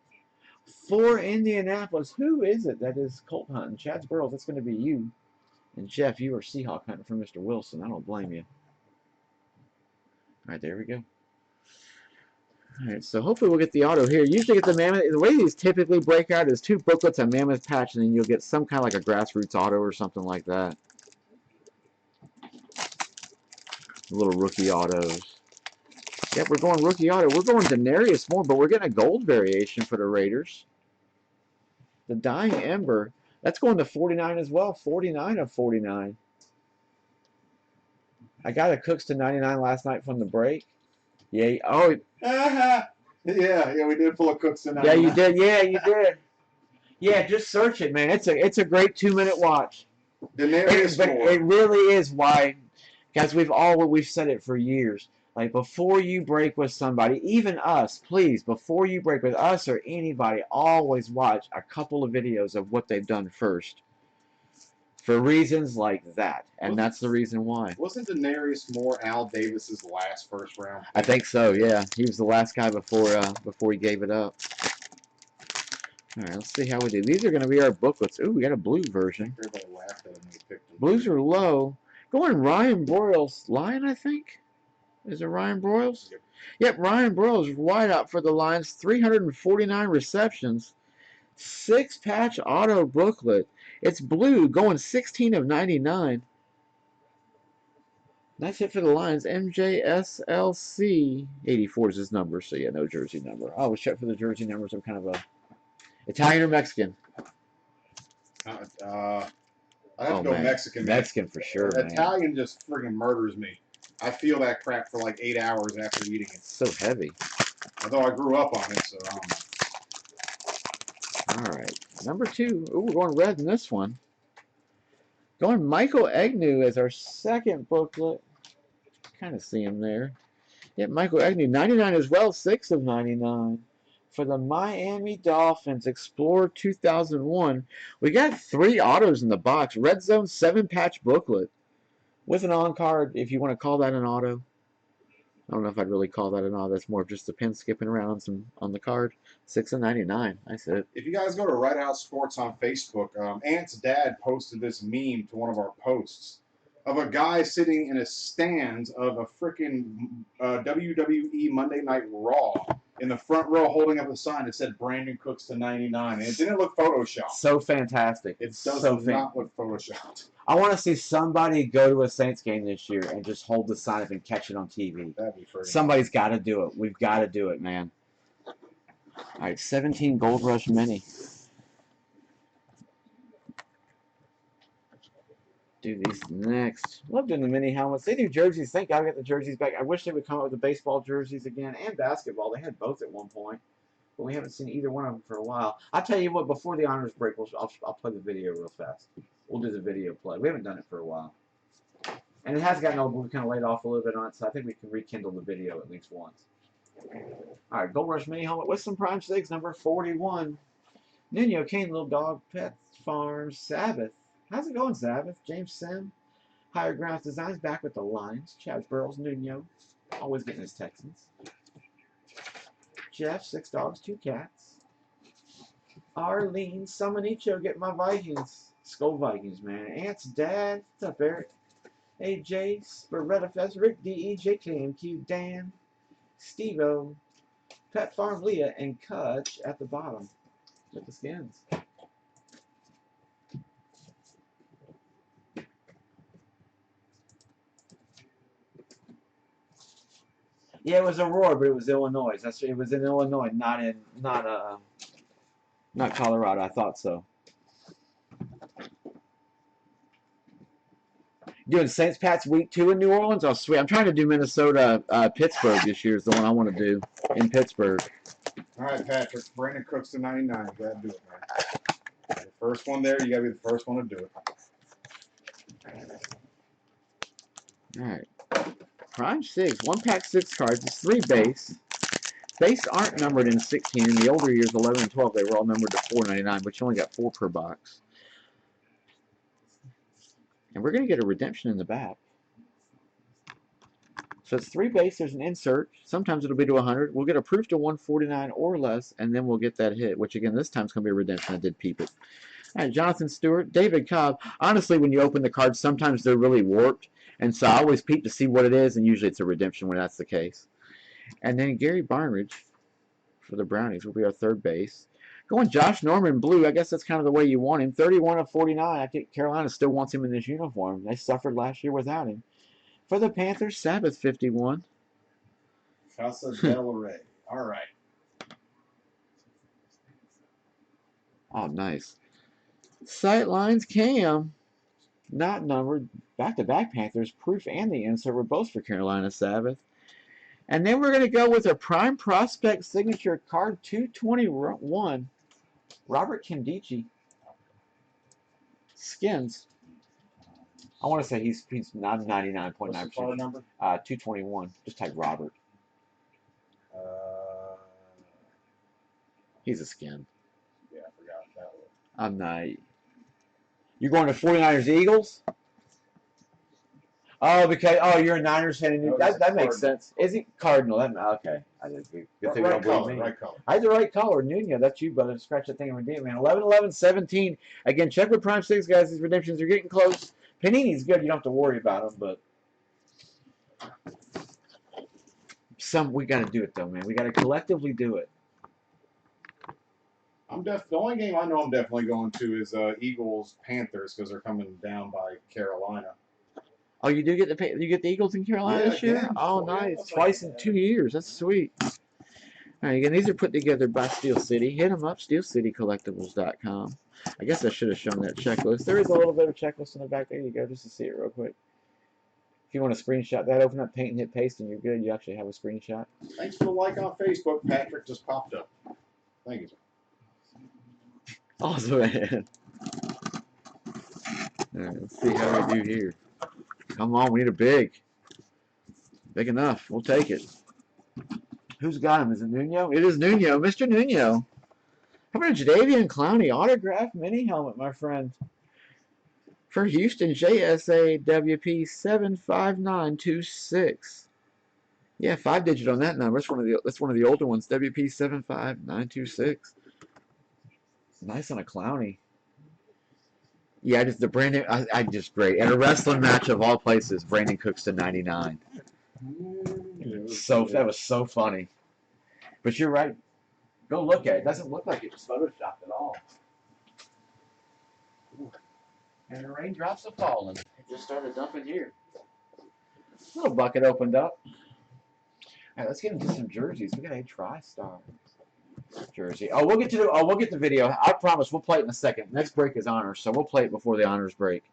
For Indianapolis, who is it that is Colt hunting? Chad's Burrows, that's going to be you. And Jeff, you are Seahawk hunting for Mr. Wilson. I don't blame you. All right, there we go. All right, so hopefully we'll get the auto here. Usually get the Mammoth. The way these typically break out is 2 booklets, a Mammoth patch, and then you'll get some kind of like a grassroots auto or something like that. Little rookie autos. Yep, we're going rookie auto. We're going Denarius Moore, but we're getting a gold variation for the Raiders. The Dying Ember. That's going to 49 as well. 49 of 49. I got a Cooks to 99 last night from the break. Yeah. Oh. Yeah, we did pull a Cooks to 99. Yeah, you did. Yeah, you did. Yeah, just search it, man. It's a great 2-minute watch. Denarius Moore. It really is why, guys. We've said it for years. Like, before you break with somebody, even us, please, before you break with us or anybody, always watch a couple of videos of what they've done first. For reasons like that. And that's the reason why. Wasn't Denarius Moore Al Davis's last first round? I think so, yeah. He was the last guy before he gave it up. All right, let's see how we do. These are going to be our booklets. Ooh, we got a blue version. Everybody laughed at him when he picked them. Blues are low. Going Ryan Broyles. Lion, I think? Is it Ryan Broyles? Yep, Ryan Broyles wide out for the Lions. 349 receptions. 6-patch auto booklet. It's blue, going 16 of 99. That's it for the Lions. MJSLC 84 is his number, so yeah, no jersey number. I always check for the jersey numbers. I'm kind of a Italian or Mexican. I have to go Mexican. Mexican for sure, man. Italian just friggin' murders me. I feel that crap for like 8 hours after eating it. It's so heavy. Although I grew up on it, so I don't know. All right, number 2. Ooh, we're going red in this one. Going Michael Agnew as our second booklet. Kind of see him there. Yeah, Michael Agnew, 99 as well, 6 of 99. For the Miami Dolphins, Explorer 2001. We got 3 autos in the box. Red Zone 7-patch booklet. With an on-card, if you want to call that an auto. I don't know if I'd really call that an auto. That's more of just a pin skipping around on the card. 6 of 99. That's it. If you guys go to Right Out Sports on Facebook, Ant's dad posted this meme to one of our posts of a guy sitting in a stands of a freaking WWE Monday Night Raw in the front row holding up a sign that said Brandon Cooks to 99. And it didn't look photoshopped. So fantastic. It does not look photoshopped. I want to see somebody go to a Saints game this year and just hold the sign up and catch it on TV. That'd be free. Somebody's got to do it. We've got to do it, man. All right, 17 Gold Rush Mini. Do these next. Love doing the mini helmets. They do jerseys. Thank God I got the jerseys back. I wish they would come up with the baseball jerseys again and basketball. They had both at one point, but we haven't seen either one of them for a while. I'll tell you what, before the honors break, I'll play the video real fast. We'll do the video play. We haven't done it for a while. And it has gotten old, but we kind of laid off a little bit on it, so I think we can rekindle the video at least once. All right, Gold Rush Mini Helmet with some Prime 6, number 41. Nuno Kane, Little Dog, Pet Farms, Sabbath. How's it going, Sabbath? James Sim. Higher Grounds Designs back with the Lions. Chad Burrows, Nuno. Always getting his Texans. Jeff, 6 Dogs, 2 Cats. Arlene, Samanicho, get my Vikings. Skull Vikings, man. Ant's dad. What's up, Eric? AJ, Beretta Fest, Rick DE, JKMQ, Dan, Steve-O, Pet Farm Leah, and Kutch at the bottom with the skins. Yeah, it was Aurora, but it was Illinois. It was in Illinois, not Colorado. I thought so. Doing Saints Pats week 2 in New Orleans. Oh, sweet. I'm trying to do Minnesota, Pittsburgh this year is the one I want to do in Pittsburgh. All right, Patrick. Brandon Cooks to 99. You gotta do it, man. The first one there. You gotta be the first one to do it. All right. Prime 6. 1-pack 6 cards. It's 3 base. Base aren't numbered in 16. In the older years, 11 and 12, they were all numbered to 4.99, but you only got 4 per box. And we're going to get a redemption in the back. So it's 3 base. There's an insert. Sometimes it'll be to 100. We'll get a proof to 149 or less, and then we'll get that hit, which, again, this time's going to be a redemption. I did peep it. All right, Jonathan Stewart, David Cobb. Honestly, when you open the cards, sometimes they're really warped, and so I always peep to see what it is, and usually it's a redemption when that's the case. And then Gary Barnidge for the Brownies will be our 3rd base. Going Josh Norman blue. I guess that's kind of the way you want him. 31 of 49. I think Carolina still wants him in this uniform. They suffered last year without him. For the Panthers, Sabbath 51. Casa Del Rey. All right. Oh, nice. Sightlines Cam. Not numbered. Back-to-back Panthers. Proof and the insert were both for Carolina Sabbath. And then we're going to go with a Prime Prospect signature card 221. Robert Kindici. Skins. I want to say he's not 99.9%. What's the card number? 221. Just type Robert. He's a skin. Yeah, I forgot that one. I'm not. You're going to 49ers Eagles? Oh, because you're a Niners fan. And that makes sense. Is he Cardinal? Okay. I did. Good thing you don't believe me. Right color. I had the right color. Nuno, that's you, brother. Scratch that thing and redeem, man. 11, 11, 17. Again, check with Prime 6, guys. These redemptions are getting close. Panini's good. You don't have to worry about them, but we got to do it, though, man. We got to collectively do it. The only game I know I'm definitely going to is Eagles Panthers because they're coming down by Carolina. Oh, you do get the Eagles in Carolina this year? Again. Oh, nice. Twice in 2 years. That's sweet. All right, again, these are put together by Steel City. Hit them up, steelcitycollectibles.com. I guess I should have shown that checklist. There is a little bit of checklist in the back. There you go, just to see it real quick. If you want to screenshot that, open up Paint and hit paste, and you're good. You actually have a screenshot. Thanks for the like on Facebook. Patrick just popped up. Thank you, sir. Awesome, man. All right, let's see how we do here. Come on, we need a big. Big enough. We'll take it. Who's got him? Is it Nuno? It is Nuno. Mr. Nuno. How about a Jadeveon Clowney autograph mini helmet, my friend? For Houston, JSA WP 75926. Yeah, 5-digit on that number. That's one of the older ones. WP 75926. Nice on a Clowney. Yeah, just the Brandon. I just great. And a wrestling match of all places, Brandon Cooks to 99. That was so funny. But you're right. Go look at it. It doesn't look like it was photoshopped at all. And the raindrops are falling. It just started dumping here. Little bucket opened up. All right, let's get into some jerseys. We got a TriStar jersey. We'll get the video. I promise we'll play it in a second. Next break is honors, so we'll play it before the honors break.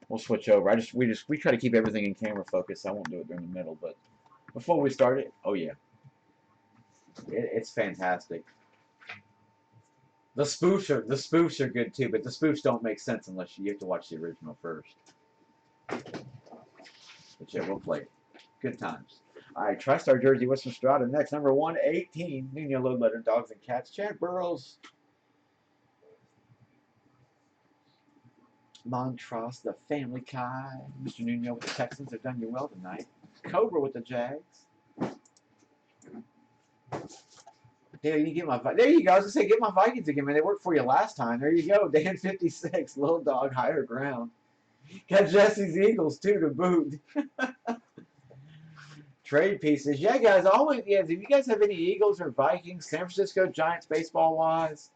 We'll switch over. We try to keep everything in camera focus. I won't do it during the middle, but before we start it, oh yeah, it's fantastic. The spoofs are good too, but the spoofs don't make sense unless you have to watch the original first. But yeah, we'll play it. Good times. All right, TriStar jersey, Western Strata next. Number 118, Nuno Load Letter, Dogs and Cats, Chad Burrows. Montross, the Family Kai. Mr. Nuno with the Texans have done you well tonight. Cobra with the Jags. There you go. I was gonna say, get my Vikings again, man. They worked for you last time. There you go. Dan 56, Little Dog, Higher Ground. Got Jesse's Eagles too to boot. Trade pieces. Yeah, guys, if you guys have any Eagles or Vikings, San Francisco Giants baseball-wise,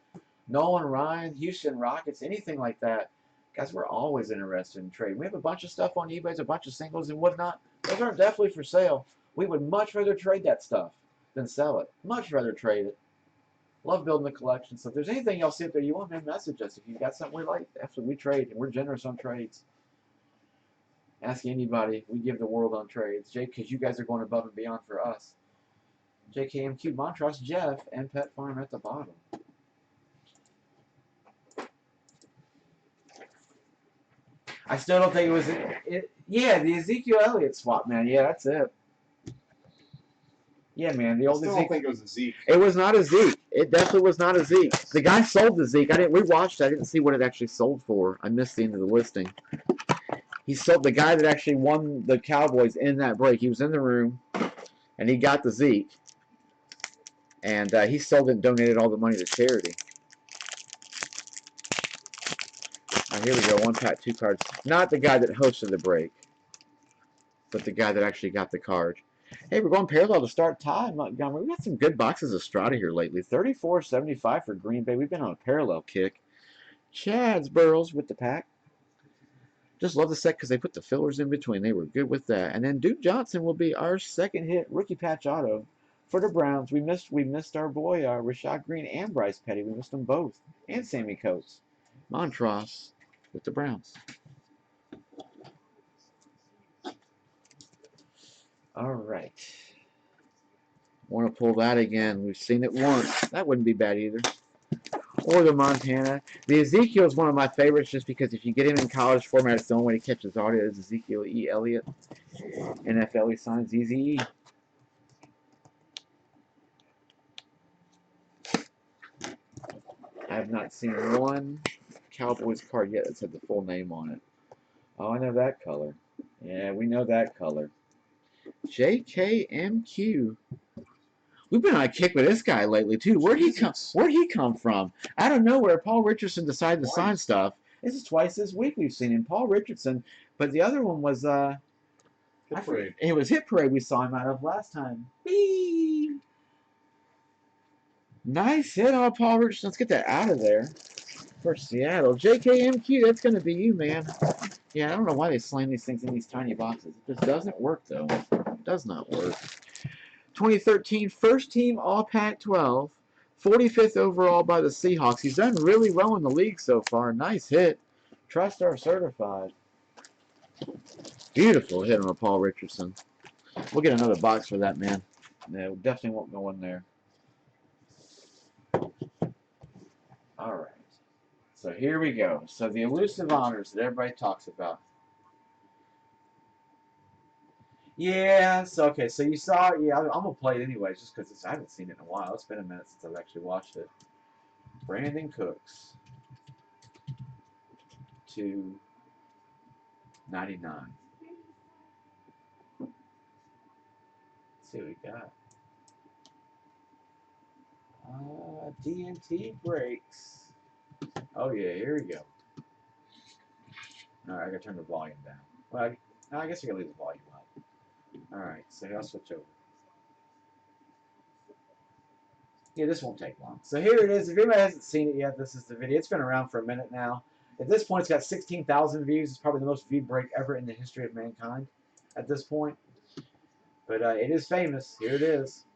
Nolan Ryan, Houston Rockets, anything like that, guys, we're always interested in trade. We have a bunch of stuff on eBay, a bunch of singles and whatnot. Those aren't definitely for sale. We would much rather trade that stuff than sell it. Much rather trade it. Love building the collection. So if there's anything y'all see up there you want, man, message us. If you've got something we like, absolutely, we trade, and we're generous on trades. Ask anybody. We give the world on trades. Jake, because you guys are going above and beyond for us. JKMQ, Montrose, Jeff, and Pet Farm at the bottom. I still don't think it was yeah, the Ezekiel Elliott swap, man. Yeah, that's it. Yeah, man, the I old still don't think it was a Zeke. It was not a Zeke. It definitely was not a Zeke. The guy sold the Zeke. We watched it. I didn't see what it actually sold for. I missed the end of the listing. He sold the guy that actually won the Cowboys in that break. He was in the room, and he got the Zeke. And he sold it and donated all the money to charity. Here we go. 1 pack, 2 cards. Not the guy that hosted the break, but the guy that actually got the card. Hey, we're going parallel to start Ty Montgomery. We got some good boxes of Strata here lately. 34.75 for Green Bay. We've been on a parallel kick. Chad's Burrows with the pack. Just love the set because they put the fillers in between. They were good with that. And then Duke Johnson will be our second hit rookie patch auto for the Browns. We missed our boy Rashad Green and Bryce Petty. We missed them both. And Sammy Coates. Montross with the Browns. All right. Want to pull that again. We've seen it once. That wouldn't be bad either. Or the Montana. The Ezekiel is one of my favorites just because if you get him in college format, it's the only way to catch his audio is Ezekiel E. Elliott. NFL, he signs Easy. I have not seen one Cowboys card yet that's had the full name on it. Oh, I know that color. Yeah, we know that color. JKMQ. We've been on a kick with this guy lately too. Where'd he come from? Out of nowhere, Paul Richardson decided to sign stuff. This is twice this week we've seen him. Paul Richardson, but the other one was Hit Parade. It was Hit Parade we saw him out of last time. Whee! Nice hit on Paul Richardson. Let's get that out of there for Seattle. JKMQ, that's going to be you, man. Yeah, I don't know why they slam these things in these tiny boxes. It just doesn't work, though. It does not work. 2013 first team All Pac-12, 45th overall by the Seahawks. He's done really well in the league so far. Nice hit. TrustStar certified. Beautiful hit on a Paul Richardson. We'll get another box for that, man. Yeah, we definitely won't go in there. All right. So here we go. So the elusive honors that everybody talks about. Yeah, so okay, so you saw it. Yeah, I'm gonna play it anyways, just because I haven't seen it in a while. It's been a minute since I've actually watched it. Brandon Cooks, 299. Let's see what we got. DNT breaks. Oh yeah, here we go. All right, I gotta turn the volume down. Well, I guess I gotta leave the volume up. All right, so I'll switch over. Yeah, this won't take long. So here it is. If anybody hasn't seen it yet, this is the video. It's been around for a minute now. At this point, it's got 16,000 views. It's probably the most viewed break ever in the history of mankind at this point. But it is famous. Here it is.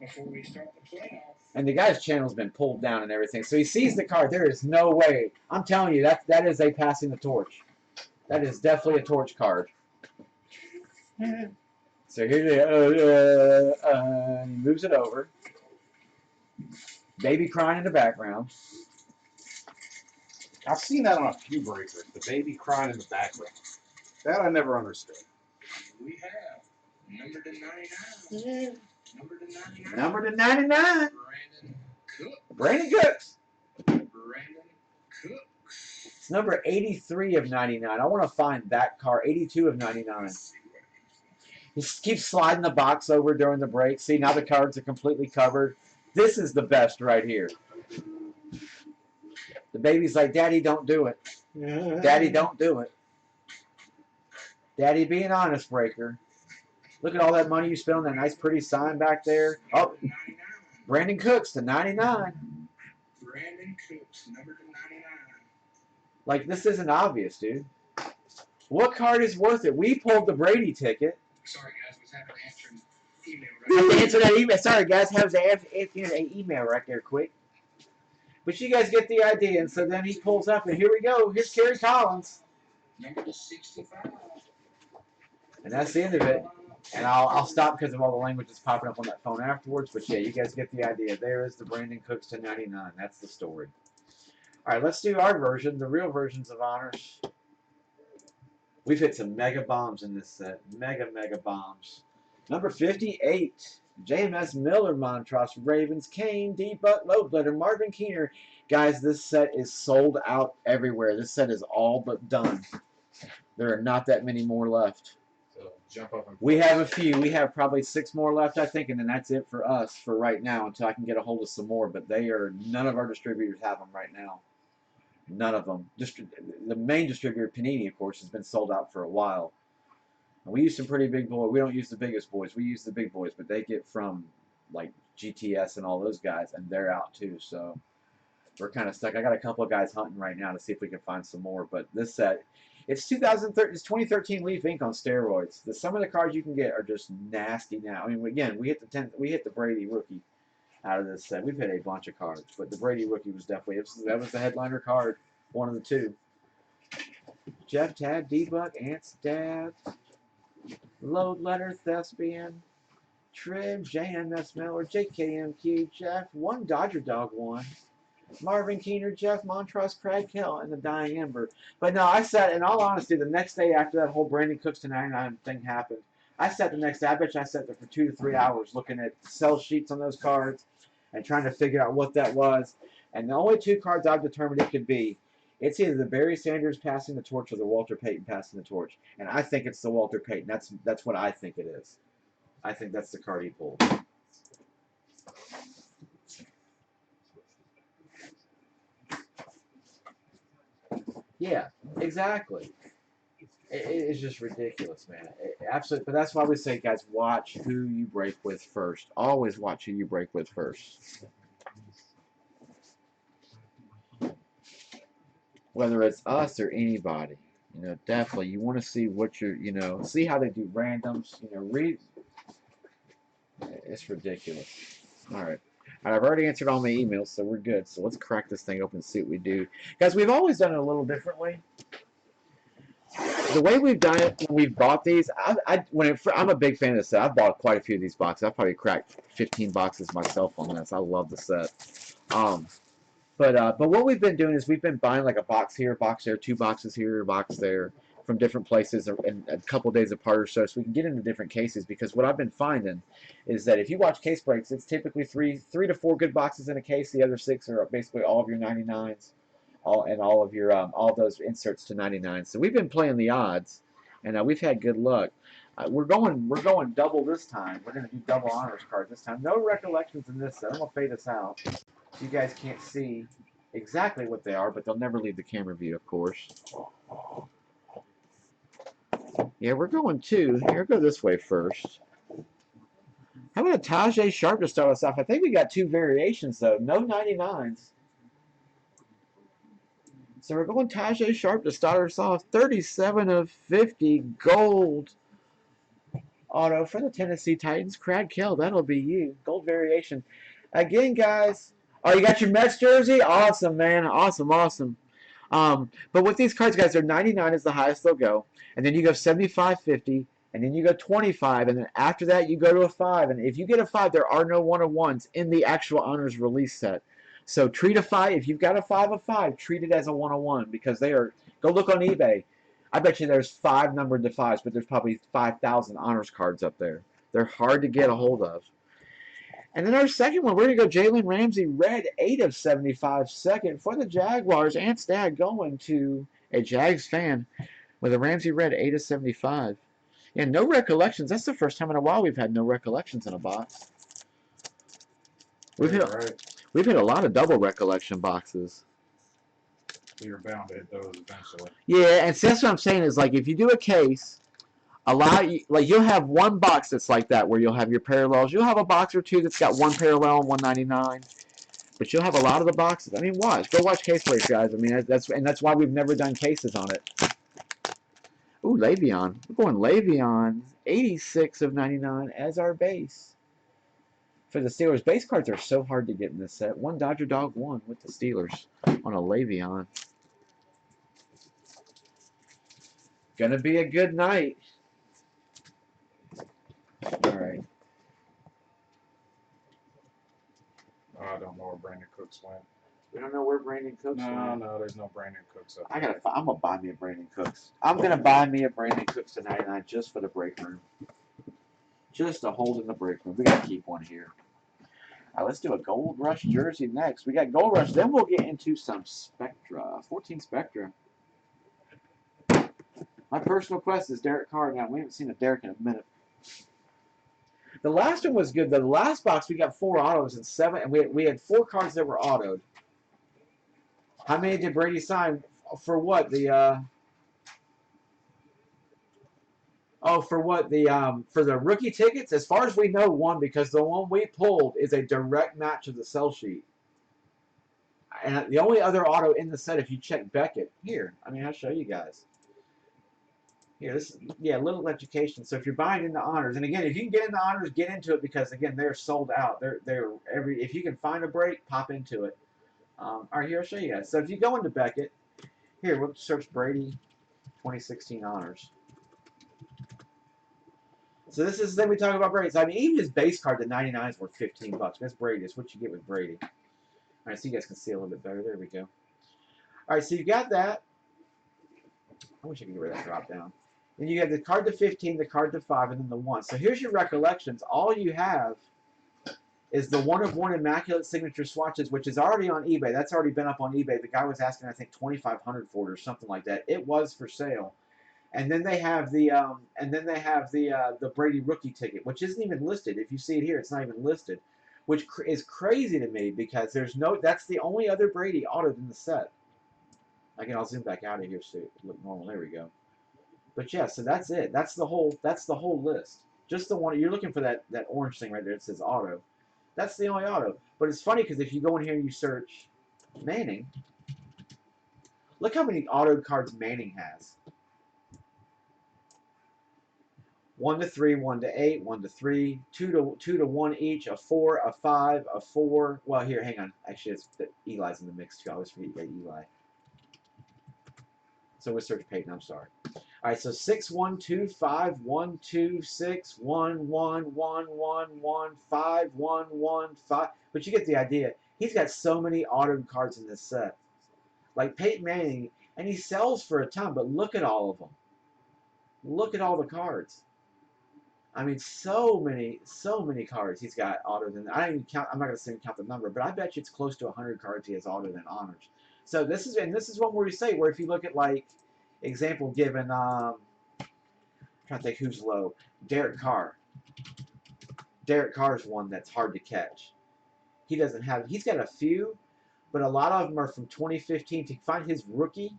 Before we start the playoffs. And the guy's channel's been pulled down and everything. So he sees the card. There is no way. I'm telling you, that is a passing the torch. That is definitely a torch card. So here he moves it over. Baby crying in the background. I've seen that on a few breakers. The baby crying in the background. That I never understood. We have number to 99. Number to 99. Brandon Cooks. It's number 83 of 99. I want to find that card. 82 of 99. He keeps sliding the box over during the break. See, now the cards are completely covered. This is the best right here. The baby's like, Daddy, don't do it. Daddy, don't do it. Daddy, be an honest breaker. Look at all that money you spent on that nice, pretty sign back there. Oh, Brandon Cooks to 99. Brandon Cooks, number to 99. Like, this isn't obvious, dude. What card is worth it? We pulled the Brady ticket. Sorry, guys, was having to answer an email I have right to answer that email. Sorry, guys, have to answer an email right there quick. But you guys get the idea, and so then he pulls up, and here we go. Here's Kerry Collins. Number to 65. And that's the end of it. And I'll stop because of all the language that's popping up on that phone afterwards. But yeah, you guys get the idea. There is the Brandon Cooks to 99. That's the story. All right, let's do our version, the real versions of honors. We've hit some mega bombs in this set. Mega bombs. Number 58, JMS Miller, Montross, Ravens, Kane, D-Buck, Lowbletter, Marvin Keener. Guys, this set is sold out everywhere. This set is all but done. There are not that many more left. So jump up and We have a few. We have probably 6 more left, I think, and then that's it for us for right now until I can get a hold of some more. But none of our distributors have them right now. None of them. The main distributor, Panini, of course, has been sold out for a while. We use some pretty big boys. We don't use the biggest boys. We use the big boys, but they get from like GTS and all those guys, and they're out too. So we're kind of stuck. I got a couple of guys hunting right now to see if we can find some more. But this set, it's 2013 Leaf Ink on steroids. Some of the cards you can get are just nasty now. I mean, again, we hit the Brady rookie out of this set. We've hit a bunch of cards, but the Brady rookie was definitely that was the headliner card, one of the two. Jeff, Tad, D-Buck, Ant's dad. Load letter, Thespian, Trib, JMS Miller, JKMQ, Jeff, one Dodger Dog one, Marvin Keener, Jeff, Montross, Craig Hill, and the Dying Ember. But no, I sat, in all honesty, the next day after that whole Brandon Cooks to 99 thing happened, I sat the next day, I bet you I sat there for 2 to 3 hours looking at sell sheets on those cards and trying to figure out what that was. And the only 2 cards I've determined it could be, it's either the Barry Sanders passing the torch or the Walter Payton passing the torch. And I think it's the Walter Payton. That's what I think it is. I think that's the card he pulled. Yeah, exactly. It's just ridiculous, man. Absolutely. But that's why we say, guys, watch who you break with first. Always watch who you break with first. Whether it's us or anybody, definitely you want to see what you're, see how they do randoms, read. It's ridiculous. All right. I've already answered all my emails, so we're good. So let's crack this thing open and see what we do. Guys, we've always done it a little differently. The way we've done it when we've bought these, I'm a big fan of this set. I've bought quite a few of these boxes. I've probably cracked 15 boxes myself on this. I love the set. But what we've been doing is we've been buying like a box here, a box there, 2 boxes here, a box there, from different places, and a couple days apart or so we can get into different cases. Because what I've been finding is that if you watch case breaks, it's typically three to four good boxes in a case. The other 6 are basically all of your 99s, all of your all those inserts to 99. So we've been playing the odds, and we've had good luck. We're going double this time. We're going to do double honors cards this time. No recollections in this set. I'm going to fade us out. You guys can't see exactly what they are, but they'll never leave the camera view, of course. Yeah, we're going 2. Here, go this way first. How about a Tajay Sharp to start us off? I think we got 2 variations, though. No 99s. So we're going Tajay Sharp to start us off. 37 of 50 gold auto for the Tennessee Titans. Craig Hill, that'll be you. Gold variation. Again, guys. Oh, you got your Mets jersey? Awesome, man. Awesome. But with these cards, guys, they're 99 is the highest they'll go. And then you go 75, 50, and then you go 25, and then after that you go to a 5. And if you get a 5, there are no 1-of-1s in the actual honors release set. So treat a 5, if you've got a 5 of 5, treat it as a 1-of-1 because they are, go look on eBay. I bet you there's 5 numbered to 5s, but there's probably 5,000 honors cards up there. They're hard to get a hold of. And then our second one, we're going to go Jalen Ramsey, red, 8 of 75, second for the Jaguars. Ant's dad going to a Jags fan with a Ramsey red, 8 of 75. Yeah, no recollections. That's the first time in a while we've had no recollections in a box. We've hit a lot of double recollection boxes. You're bound to hit those eventually. Yeah, and see, that's what I'm saying is, like, if you do a case, you'll have one box that's like that where you'll have your parallels. You'll have a box or 2 that's got 1 parallel and 199. But you'll have a lot of the boxes. I mean, watch. Go watch case breaks, guys. I mean, that's why we've never done cases on it. Ooh, Le'Veon. We're going Le'Veon. 86 of 99 as our base. For the Steelers, base cards are so hard to get in this set. One Dodger Dog, one with the Steelers on a Le'Veon. Gonna be a good night. All right. Oh, I don't know where Brandon Cooks went. We don't know where Brandon Cooks went. No, there's no Brandon Cooks up I'm there. gonna buy me a Brandon Cooks. I'm gonna buy me a Brandon Cooks to 99 just for the break room. Just to hold in the break room. We gotta keep one here. All right, let's do a Gold Rush jersey next. We got Gold Rush. Then we'll get into some Spectra. 14 Spectra. My personal quest is Derek Carr. Now, we haven't seen a Derek in a minute. The last one was good. The last box, we got 4 autos and 7. And we had 4 cards that were autoed. How many did Brady sign? For what? For the rookie tickets? As far as we know, 1, because the one we pulled is a direct match of the sell sheet. And the only other auto in the set, if you check Beckett, here, I mean, I'll show you guys. Here, little education. So if you're buying into honors, and again, if you can get into honors, get into it because again, they're sold out. If you can find a break, pop into it. All right, here I'll show you guys. So if you go into Beckett, here we'll search Brady 2016 honors. So this is then we talk about Brady. I mean, even his base card, the 99 is worth $15. That's Brady. That's what you get with Brady. All right, so you guys can see a little bit better. There we go. All right, so you got that. I wish I could get rid of that drop down. Then you have the card to 15, the card to 5, and then the 1. So here's your recollections. All you have is the 1 of 1 Immaculate Signature Swatches, which is already on eBay. That's already been up on eBay. The guy was asking, I think, $2,500 for it or something like that. It was for sale. And then they have the Brady rookie ticket, which isn't even listed. If you see it here, it's not even listed, which is crazy to me because that's the only other Brady autoed in the set. Again, I'll zoom back out of here so it look normal. There we go. But yeah, so that's it. That's the whole list. Just the one you're looking for, that orange thing right there. It says auto. That's the only auto. But it's funny because if you go in here and you search Manning, look how many auto cards Manning has. 1 to 3, 1 to 8, 1 to 3, 2 to 1 each, a 4, a 5, a 4. Well, here, hang on. Actually, it's Eli's in the mix too. I always forget you got Eli. So we'll search Peyton. I'm sorry. All right, so 6, 1, 2, 5, 1, 2, 6, 1, 1, 1, 1, 1, 5, 1, 1, 5. But you get the idea. He's got so many autoed cards in this set. Like Peyton Manning, and he sells for a ton, but look at all of them. Look at all the cards. I mean, so many cards he's got autoed. And I don't even count. I'm not going to count the number, but I bet you it's close to 100 cards he has autoed and honors. So this is one where you say, where if you look at, like, example given, I'm trying to think who's low. Derek Carr. Derek Carr's one that's hard to catch. He's got a few, but a lot of them are from 2015. To find his rookie,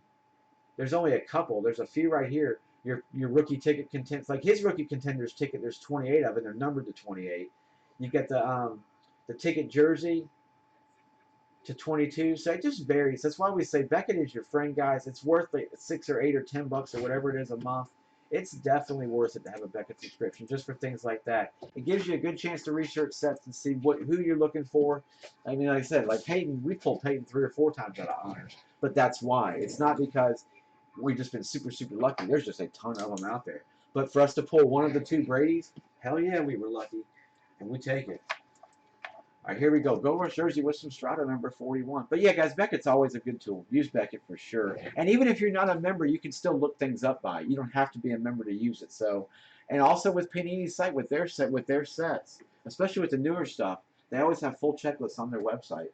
there's only a couple. There's a few right here. Your rookie ticket contents, like his rookie contenders ticket, there's 28 of them. They're numbered to 28. You get the ticket jersey to 22. So it just varies. That's why we say Beckett is your friend, guys. It's worth like $6 or $8 or $10 or whatever it is a month. It's definitely worth it to have a Beckett subscription just for things like that. It gives you a good chance to research sets and see who you're looking for. I mean, like I said, like Peyton, we pulled Peyton 3 or 4 times out of honors, but that's why. It's not because we've just been super, super lucky. There's just a ton of them out there. But for us to pull one of the 2 Bradys, hell yeah, we were lucky, and we take it. All right, here we go. Gold Rush jersey with some Strata number 41. But yeah, guys, Beckett's always a good tool. Use Beckett for sure. And even if you're not a member, you can still look things up by it. You don't have to be a member to use it. So, and also with Panini's site with their sets, especially with the newer stuff, they always have full checklists on their website.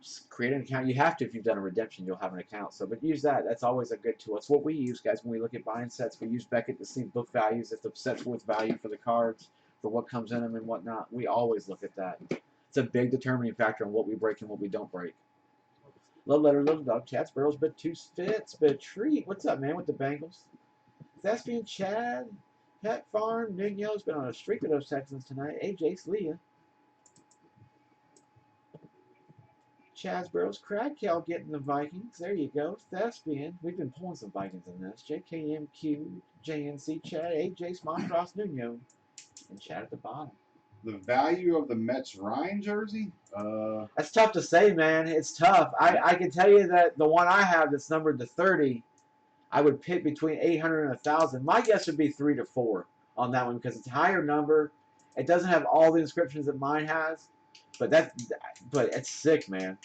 Just create an account. You have to if you've done a redemption. You'll have an account. So, but use that. That's always a good tool. It's what we use, guys, when we look at buying sets. We use Beckett to see book values, if the set's worth value for the cards, for what comes in them and whatnot. We always look at that. It's a big determining factor on what we break and what we don't break. Love letter, love dog. Chad Sparrow's bit 2 fits, bit treat. What's up, man, with the Bengals? Thespian Chad, Pet Farm, Big Yellow's been on a streak with those Texans tonight. Hey, Jace Leah. Chaz Burrows, Cradkel getting the Vikings. There you go. Thespian. We've been pulling some Vikings in this. JKMQ, JNC, Chad, AJ, Montross, Nuno, and Chad at the bottom. The value of the Mets Ryan jersey? That's tough to say, man. It's tough. I can tell you that the one I have that's numbered to 30, I would pick between 800 and 1,000. My guess would be 3 to 4 on that one because it's a higher number. It doesn't have all the inscriptions that mine has, but it's sick, man.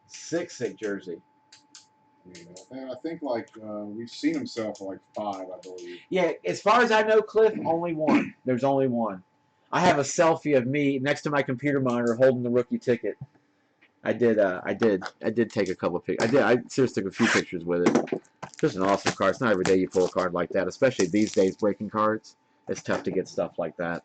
Sick jersey. And I think like we've seen him sell for like 5, I believe. Yeah, as far as I know, Cliff, only one. There's only one. I have a selfie of me next to my computer monitor holding the rookie ticket. I did take a couple of pictures. I seriously took a few pictures with it. Just an awesome card. It's not every day you pull a card like that, especially these days breaking cards. It's tough to get stuff like that.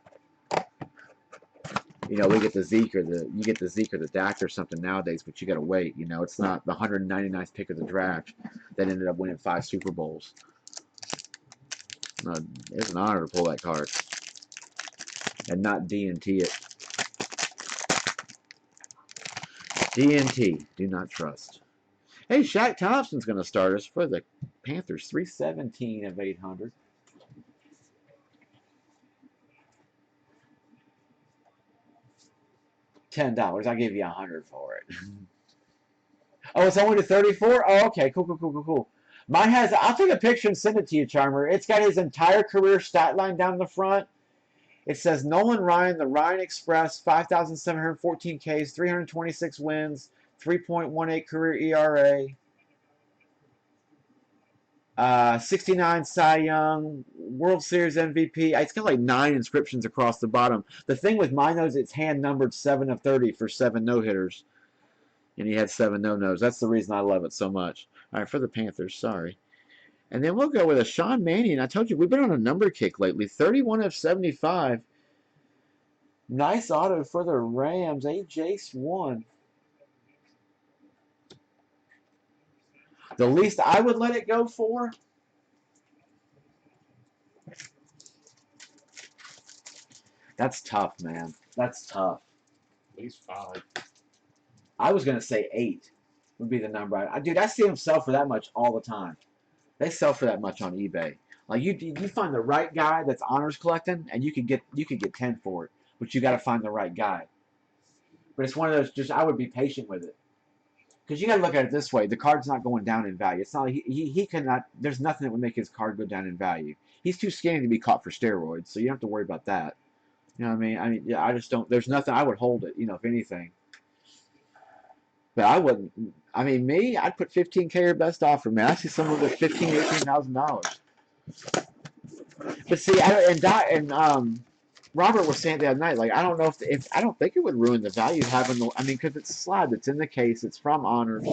You know, we get the Zeke or the Dak or something nowadays, but you got to wait. You know, it's not the 199th pick of the draft that ended up winning 5 Super Bowls. No, it's an honor to pull that card and not DNT it. DNT, do not trust. Hey, Shaq Thompson's going to start us for the Panthers. 317 of 800. $10. I'll give you 100 for it. Oh, it's only to 34? Oh, okay. Cool. Mine has, I'll take a picture and send it to you, Charmer. It's got his entire career stat line down the front. It says Nolan Ryan, the Ryan Express, 5,714 Ks, 326 wins, 3.18 career ERA, 69 Cy Young, World Series MVP. It's got like 9 inscriptions across the bottom. The thing with mine is it's hand numbered 7 of 30 for 7 no-hitters. And he had 7 no-nos. That's the reason I love it so much. All right, for the Panthers, sorry. And then we'll go with a Sean Mannion. I told you, we've been on a number kick lately. 31 of 75. Nice auto for the Rams. Jace 1. The least I would let it go for. That's tough, man. That's tough. At least 5. I was going to say 8 would be the number. Dude, I see them sell for that much all the time. They sell for that much on eBay. Like you find the right guy that's honors collecting, and you could get 10 for it. But you got to find the right guy. But it's one of those. Just I would be patient with it, because you got to look at it this way: the card's not going down in value. It's not like he cannot. There's nothing that would make his card go down in value. He's too skinny to be caught for steroids, so you don't have to worry about that. You know what I mean? Yeah, I just don't. There's nothing. I would hold it. You know, if anything. But I wouldn't. I mean, me, I'd put 15K or best offer, man. I see someone with $18,000. But see, Robert was saying the other night, like, I don't know if I don't think it would ruin the value having the. I mean, because it's slab, it's in the case, it's from honors.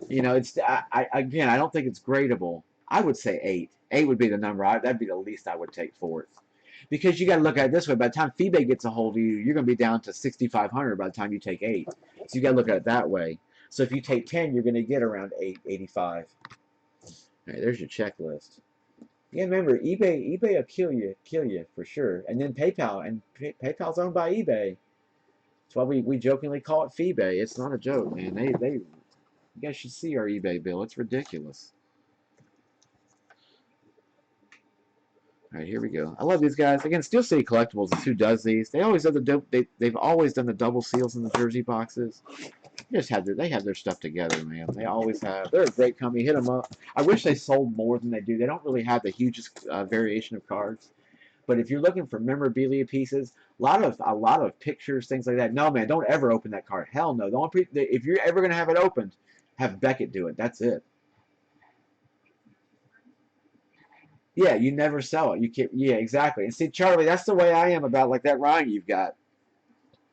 You know, it's again, I don't think it's gradable. I would say 8. 8 would be the number. That'd be the least I would take for it. Because you got to look at it this way. By the time eBay gets a hold of you, you're going to be down to 6,500 by the time you take 8. So you got to look at it that way. So if you take 10, you're going to get around 885. All right, there's your checklist. Yeah, remember, eBay will kill you for sure. And then PayPal, and PayPal's owned by eBay. That's why we jokingly call it FeeBay. It's not a joke, man. You guys should see our eBay bill. It's ridiculous. All right, here we go. I love these guys. Again, Steel City Collectibles is who does these. They always have they've always done the double seals in the jersey boxes. They have their stuff together, man. They always have. They're a great company. Hit them up. I wish they sold more than they do. They don't really have the hugest variation of cards. But if you're looking for memorabilia pieces, a lot of pictures, things like that. No, man, don't ever open that card. Hell no. If you're ever gonna have it opened, have Beckett do it. That's it. Yeah, you never sell it. You can't. Yeah, exactly. And see, Charlie, that's the way I am about like that Ryan you've got.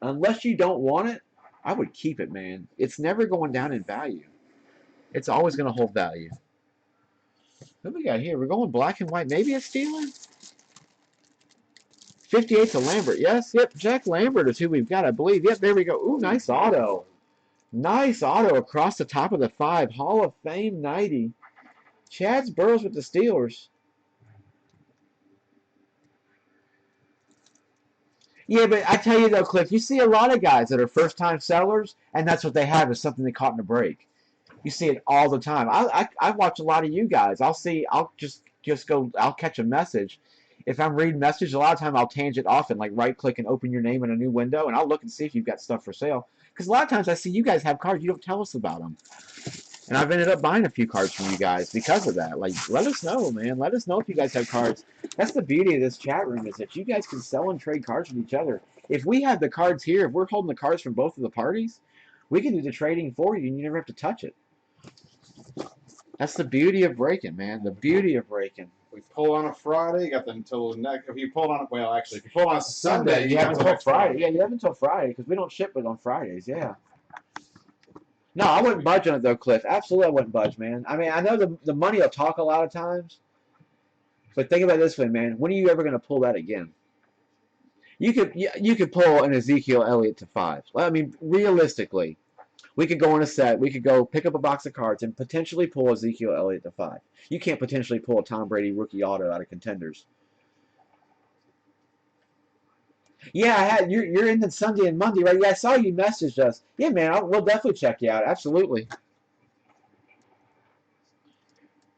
Unless you don't want it, I would keep it, man. It's never going down in value. It's always going to hold value. What we got here? We're going black and white. Maybe a stealing. 58 to Lambert. Yes, yep. Jack Lambert is who we've got, I believe. Yep, there we go. Ooh, nice auto. Nice auto across the top of the 5. Hall of Fame 90. Chaz Burrows with the Steelers. Yeah, but I tell you though, Cliff, you see a lot of guys that are first-time sellers, and that's what they have is something they caught in a break. You see it all the time. I watch a lot of you guys. I'll just go. I'll catch a message. If I'm reading messages, a lot of time I'll tangent off and like right click and open your name in a new window, and I'll look and see if you've got stuff for sale. Because a lot of times I see you guys have cards, you don't tell us about them, and I've ended up buying a few cards from you guys because of that. Like, let us know, man. Let us know if you guys have cards. That's the beauty of this chat room is that you guys can sell and trade cards with each other. If we have the cards here, if we're holding the cards from both of the parties, we can do the trading for you, and you never have to touch it. That's the beauty of breaking, man. The beauty of breaking. We pull on a Friday, you got until next. If you pull on, well, actually, if you pull on a Sunday, You have until Friday. Yeah, you have until Friday because we don't ship it on Fridays. Yeah. No, I wouldn't budge on it though, Cliff. Absolutely, I wouldn't budge, man. I mean, I know the money will talk a lot of times, but think about it this way, man. When are you ever going to pull that again? You could pull an Ezekiel Elliott to 5. I mean, realistically. We could go on a set. We could go pick up a box of cards and potentially pull Ezekiel Elliott to 5. You can't potentially pull a Tom Brady rookie auto out of contenders. Yeah, I had you're in the Sunday and Monday, right? Yeah, I saw you messaged us. Yeah, man, we'll definitely check you out. Absolutely.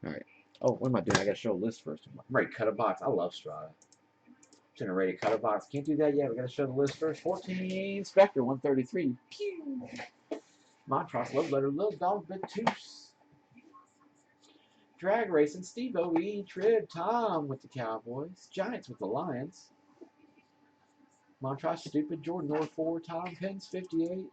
All right. Oh, what am I doing? I got to show a list first. I'm ready to cut a box. I love Strata. I'm ready to cut a box. Can't do that yet. We got to show the list first. 14 Spectre 133. Pew. Montross, Love Letter, Little Dog, Bentus. Drag Racing, Steve-O, E-Trib, Tom with the Cowboys. Giants with the Lions. Montross, Stupid, Jordan Orr 4, Tom Pence 58.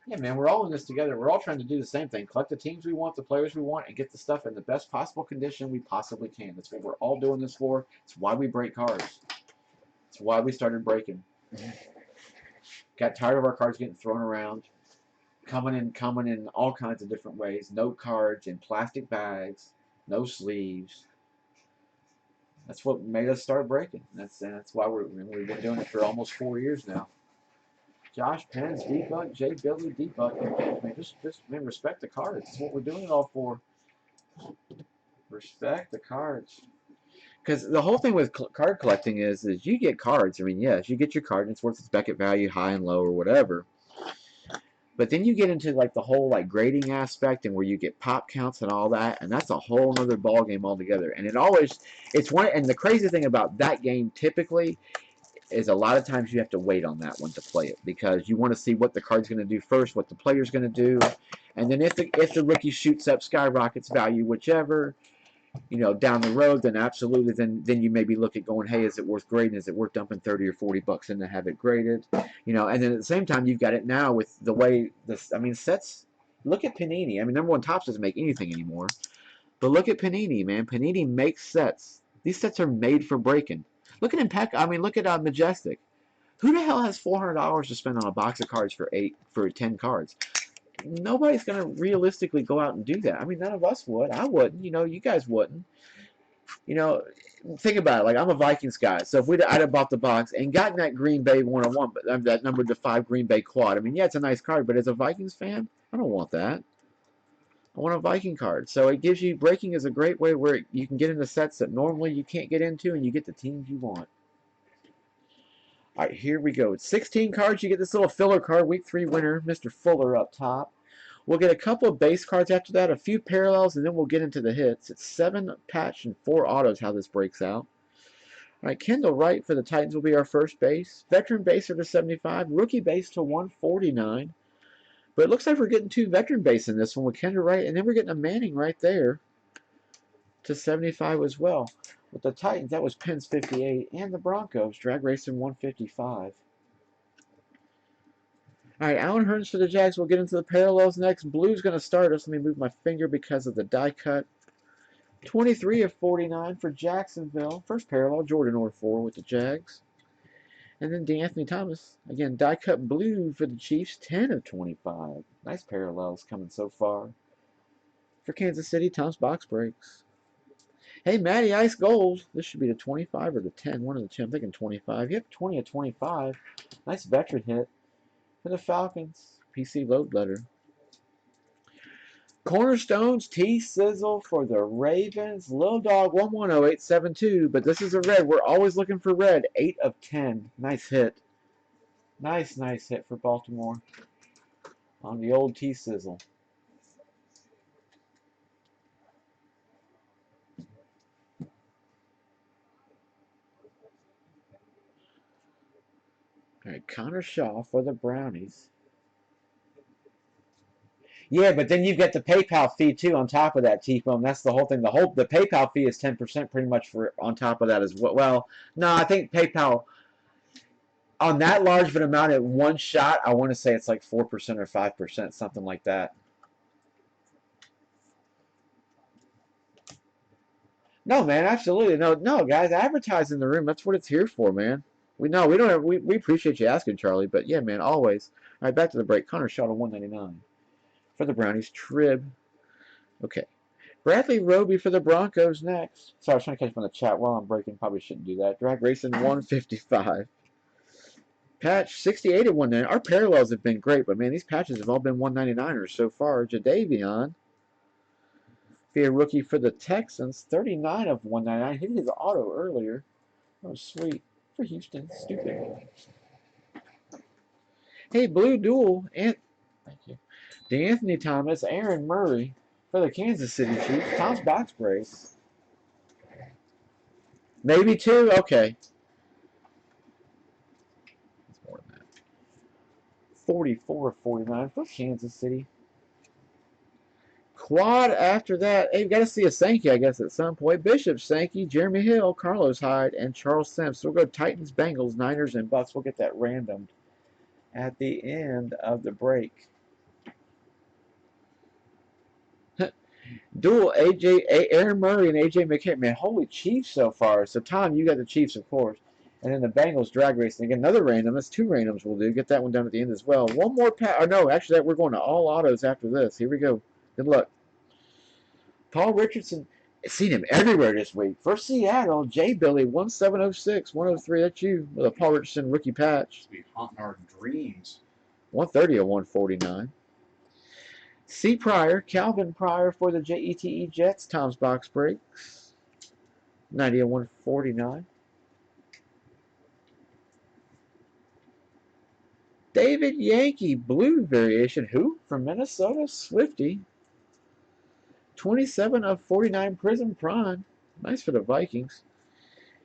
Yeah, man, we're all in this together. We're all trying to do the same thing. Collect the teams we want, the players we want, and get the stuff in the best possible condition we possibly can. That's what we're all doing this for. It's why we break cards. It's why we started breaking. Got tired of our cards getting thrown around. Coming in all kinds of different ways. Note cards in plastic bags, no sleeves. That's what made us start breaking. That's why we've been doing it for almost 4 years now. Josh Penn's Debug, Jay Billy Debug. Man, just man, respect the cards. That's what we're doing it all for. Respect the cards. Because the whole thing with card collecting is you get cards. I mean, yes, you get your card and it's worth its Beckett value, high and low or whatever. But then you get into like the whole like grading aspect and where you get pop counts and all that, and that's a whole other ball game altogether. And it's one. And the crazy thing about that game typically is a lot of times you have to wait on that one to play it because you want to see what the card's going to do first, what the player's going to do, and then if the rookie shoots up, skyrockets value, whichever. Down the road, then absolutely, then you maybe look at going, hey, is it worth grading? Is it worth dumping $30 or $40 in to have it graded? And then at the same time, you've got it now with the way this. I mean, sets. Look at Panini. I mean, number one, Topps doesn't make anything anymore, but look at Panini, man. Panini makes sets. These sets are made for breaking. Look at Impact. I mean, look at Majestic. Who the hell has $400 to spend on a box of cards for 10 cards? Nobody's going to realistically go out and do that. I mean, none of us would. I wouldn't. You guys wouldn't. Think about it. Like, I'm a Vikings guy. So if I'd have bought the box and gotten that Green Bay 101, but that number to 5 Green Bay quad. I mean, yeah, it's a nice card, but as a Vikings fan, I don't want that. I want a Viking card. So it gives you, breaking is a great way where you can get into sets that normally you can't get into and you get the teams you want. All right, here we go. It's 16 cards. You get this little filler card, Week 3 winner, Mr. Fuller up top. We'll get a couple of base cards after that, a few parallels, and then we'll get into the hits. It's 7 patch and 4 autos how this breaks out. All right, Kendall Wright for the Titans will be our first base. Veteran baser to 75. Rookie base to 149. But it looks like we're getting 2 veteran base in this one with Kendall Wright, and then we're getting a Manning right there to 75 as well. With the Titans, that was Penn's 58, and the Broncos, Drag Racing 155. All right, Alan Hearns for the Jags. We'll get into the parallels next. Blue's going to start us. Let me move my finger because of the die cut. 23 of 49 for Jacksonville. First parallel, Jordan Orr 4 with the Jags. And then DeAnthony Thomas. Again, die cut blue for the Chiefs. 10 of 25. Nice parallels coming so far. For Kansas City, Tom's box breaks. Hey, Matty, Ice Gold. This should be the 25 or the 10. One of the 10. I'm thinking 25. Yep, 20 of 25. Nice veteran hit for the Falcons. PC load letter. Cornerstones, T-Sizzle for the Ravens. Lil Dog 110872. But this is a red. We're always looking for red. 8 of 10. Nice hit. Nice, nice hit for Baltimore on the old T-Sizzle. All right, Connor Shaw for the Brownies. Yeah, but then you get the PayPal fee too on top of that, T-Bone. That's the whole thing. The PayPal fee is 10% pretty much for on top of that as well. Well, no, I think PayPal on that large of an amount at one shot, I want to say it's like 4% or 5%, something like that. No, man, absolutely. No, no, guys, advertise in the room. That's what it's here for, man. We know we don't have, we appreciate you asking, Charlie, but yeah, man, always. All right, back to the break. Connor Shaw to 199 for the Brownies. Trib. Okay. Bradley Roby for the Broncos next. Sorry, I was trying to catch him on the chat while I'm breaking. Probably shouldn't do that. Drag Racing 155. Patch 68 at 199. Our parallels have been great, but man, these patches have all been 199ers so far. Jadavion. Be a rookie for the Texans. 39 of 199. He did his auto earlier. Oh, sweet. For Houston. Stupid. Hey, Blue Duel. Thank you. DeAnthony Thomas, Aaron Murray for the Kansas City Chiefs. Tom's box brace. Maybe two? Okay. That's more than that. 44-49 for Kansas City. Quad after that. Hey, we got to see a Sankey, I guess, at some point. Bishop, Sankey, Jeremy Hill, Carlos Hyde, and Charles Sims. So we'll go Titans, Bengals, Niners, and Bucks. We'll get that randomed at the end of the break. Dual Aaron Murray and AJ McCarron. Man, holy Chiefs so far. So Tom, you got the Chiefs, of course, and then the Bengals drag racing. Again, another random. That's two randoms we'll do. Get that one done at the end as well. One more pack. Oh no, actually, we're going to all autos after this. Here we go. Good luck. Paul Richardson. Seen him everywhere this week. For Seattle, J Billy 1706 103. That's you with a Paul Richardson rookie patch. Be haunting our dreams. 130 of 149. C. Pryor, Calvin Pryor for the JETE Jets. Tom's box breaks. 90 of 149. David Yankee, blue variation. Who? From Minnesota, Swifty. 27 of 49 Prism Prime. Nice for the Vikings.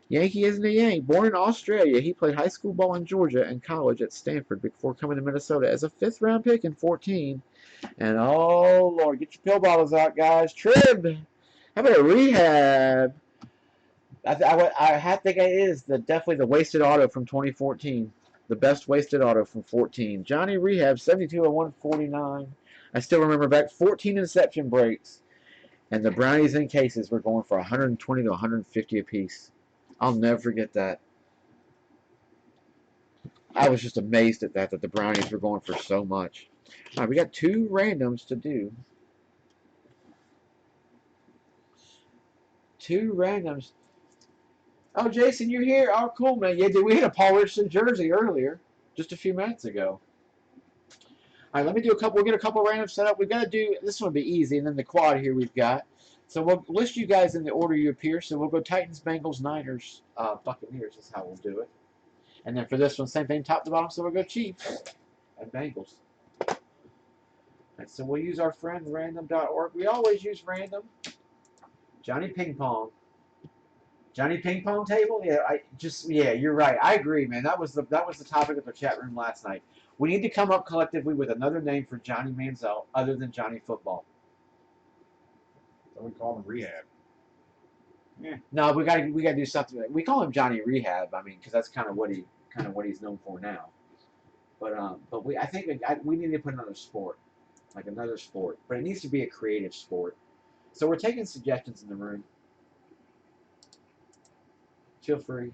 Yankee isn't a Yank. Born in Australia, he played high school ball in Georgia and college at Stanford before coming to Minnesota as a fifth-round pick in 14. And oh, Lord, get your pill bottles out, guys. Trib. How about a rehab? I think it is definitely the wasted auto from 2014. The best wasted auto from 14. Johnny Rehab, 72 of 149. I still remember back 14 interception breaks. And the Brownies in cases were going for 120 to 150 apiece. I'll never forget that. I was just amazed at that the Brownies were going for so much. All right, we got two randoms to do. Two randoms. Oh, Jason, you're here. Oh, cool, man. Yeah, we hit a Paul Richardson jersey earlier, just a few minutes ago. All right, let me do a couple. We'll get a couple randoms set up. We've got to do, this one will be easy, and then the quad here we've got. So we'll list you guys in the order you appear. So we'll go Titans, Bengals, Niners, Buccaneers is how we'll do it. And then for this one, same thing, top to bottom. So we'll go Chiefs and Bengals. And so we'll use our friend random.org. We always use random. Johnny Ping Pong. Johnny Ping Pong table? Yeah, you're right. I agree, man. That was the topic of the chat room last night. We need to come up collectively with another name for Johnny Manziel other than Johnny Football. So we call him Rehab. Yeah. No, we gotta do something. We call him Johnny Rehab. I mean, because that's kind of what he's known for now. But I think we need to put another sport, like another sport. But it needs to be a creative sport. So we're taking suggestions in the room. Feel free.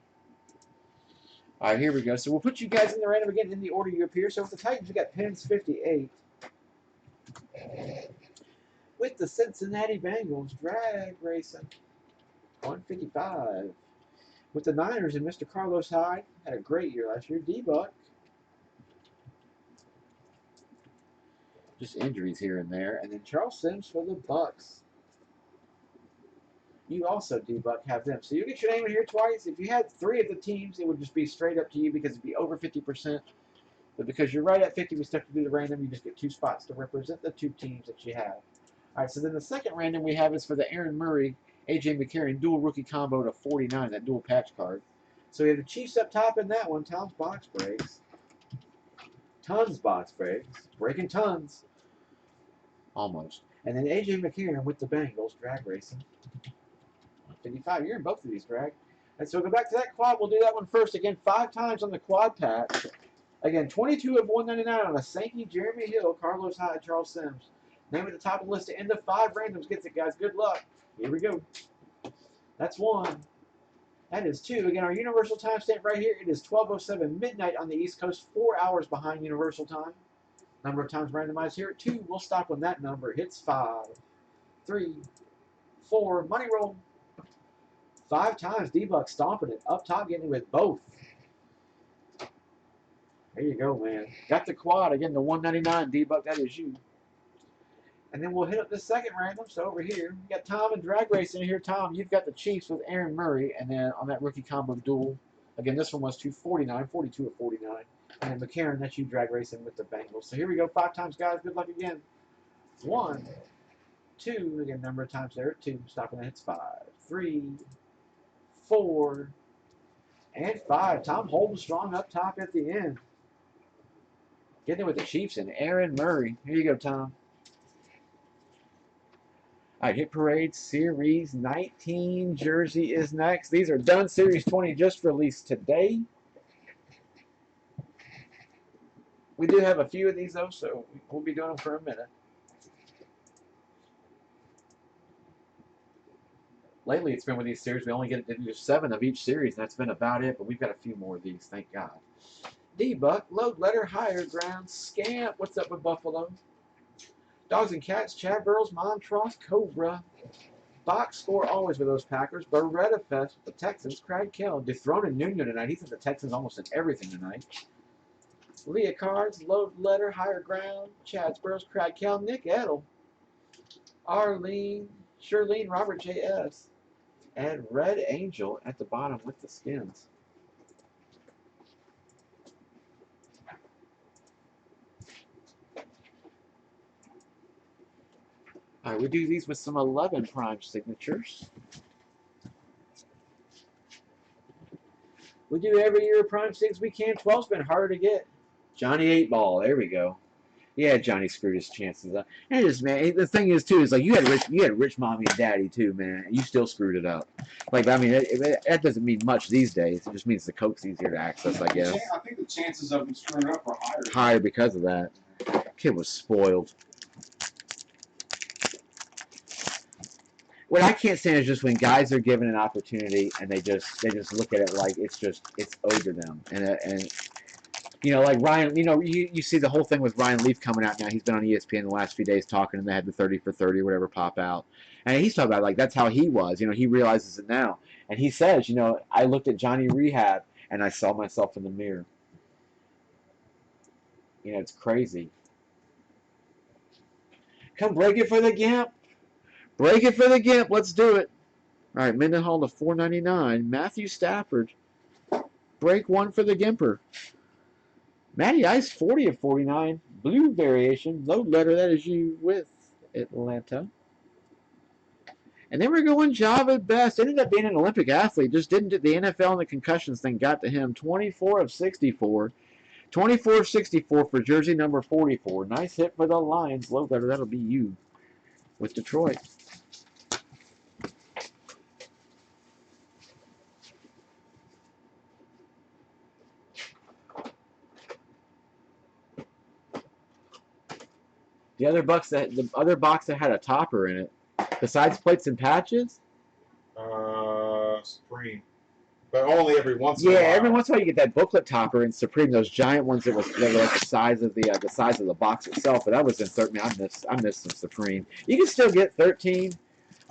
All right, here we go. So we'll put you guys in the random again in the order you appear. So with the Titans, we got Pens 58. With the Cincinnati Bengals, drag racing 155. With the Niners and Mr. Carlos Hyde, had a great year last year. D-Buck. Just injuries here and there. And then Charles Sims for the Bucks. You also, D-Buck, have them. So you get your name in here twice. If you had three of the teams, it would just be straight up to you because it'd be over 50%. But because you're right at 50, we still have to do the random. You just get 2 spots to represent the 2 teams that you have. All right, so then the second random we have is for the Aaron Murray, A.J. McCarron dual rookie combo to 49, that dual patch card. So we have the Chiefs up top in that one. Tom's box breaks. Tons box breaks. Breaking tons. Almost. And then A.J. McCarron with the Bengals, drag racing. 55. You're in both of these, drag. And so we'll go back to that quad. We'll do that one first. Again, 5 times on the quad patch. Again, 22 of 199 on a Sankey, Jeremy Hill, Carlos Hyde, Charles Sims. Name at the top of the list to end of 5 randoms gets it, guys. Good luck. Here we go. That's 1. That is 2. Again, our universal timestamp right here, it is 12:07 midnight on the East Coast, 4 hours behind universal time. Number of times randomized here at 2. We'll stop when that number hits 5, 3, 4. Money roll. 5 times. D-Buck stomping it. Up top, getting it with both. There you go, man. Got the quad. Again, the 199. D-Buck, that is you. And then we'll hit up the second random. So over here, we got Tom and drag racing here. Tom, you've got the Chiefs with Aaron Murray. And then on that rookie combo duel, again, this one was 249, 42 of 49. And then McCarron, that's you drag racing with the Bengals. So here we go. 5 times, guys. Good luck again. 1, 2. Again, number of times there at 2. Stopping that hits 5, 3, 4, and 5. Tom holding strong up top at the end. Getting it with the Chiefs and Aaron Murray. Here you go, Tom. All right, Hit Parade Series 19 jersey is next. These are done. Series 20 just released today. We do have a few of these, though, so we'll be doing them for a minute. Lately, it's been with these series, we only get to do 7 of each series, and that's been about it, but we've got a few more of these, thank God. D-Buck, Load Letter, Higher Ground, Scamp, what's up with Buffalo? Dogs and Cats, Chad Burrows, Montross, Cobra. Box score always with those Packers. Beretta Fest, the Texans, Craig Kell, dethroning Nuno tonight. He's at the Texans almost in everything tonight. Leah Cards, Load Letter, Higher Ground, Chad Burrows, Craig Kell, Nick Edel, Arlene, Shirlene, Robert J.S., and Red Angel at the bottom with the skins. All right, we do these with some 11 prime signatures. We do every year prime sigs we can. 12's been harder to get. Johnny 8 Ball, there we go. Yeah, Johnny screwed his chances up. And just, man, the thing is too is like you had rich mommy and daddy too, man. You still screwed it up. Like I mean, that doesn't mean much these days. It just means the coke's easier to access, I guess. I think the chances of him screwing up are higher. Higher because of that. Kid was spoiled. What I can't stand is just when guys are given an opportunity and they just look at it like it's owed to them. And you know, like Ryan, you know, you see the whole thing with Ryan Leaf coming out now. He's been on ESPN the last few days talking, and they had the 30 for 30 or whatever pop out. And he's talking about, like, that's how he was. You know, he realizes it now. And he says, you know, I looked at Johnny Rehab, and I saw myself in the mirror. You know, it's crazy. Come break it for the Gimp. Break it for the Gimp. Let's do it. All right, Mendenhall to $4.99. Matthew Stafford. Break 1 for the Gimper. Matty Ice, 40 of 49. Blue variation. Load letter, that is you with Atlanta. And then we're going Java Best. Ended up being an Olympic athlete. Just didn't get the NFL and the concussions thing got to him. 24 of 64. 24 of 64 for jersey number 44. Nice hit for the Lions. Load letter, that'll be you with Detroit. The other box that had a topper in it, besides plates and patches. Supreme, but only every once in a while. Yeah, every once in a while you get that booklet topper in Supreme, those giant ones that were like the size of the box itself. But that was in 13. I missed some Supreme. You can still get 13.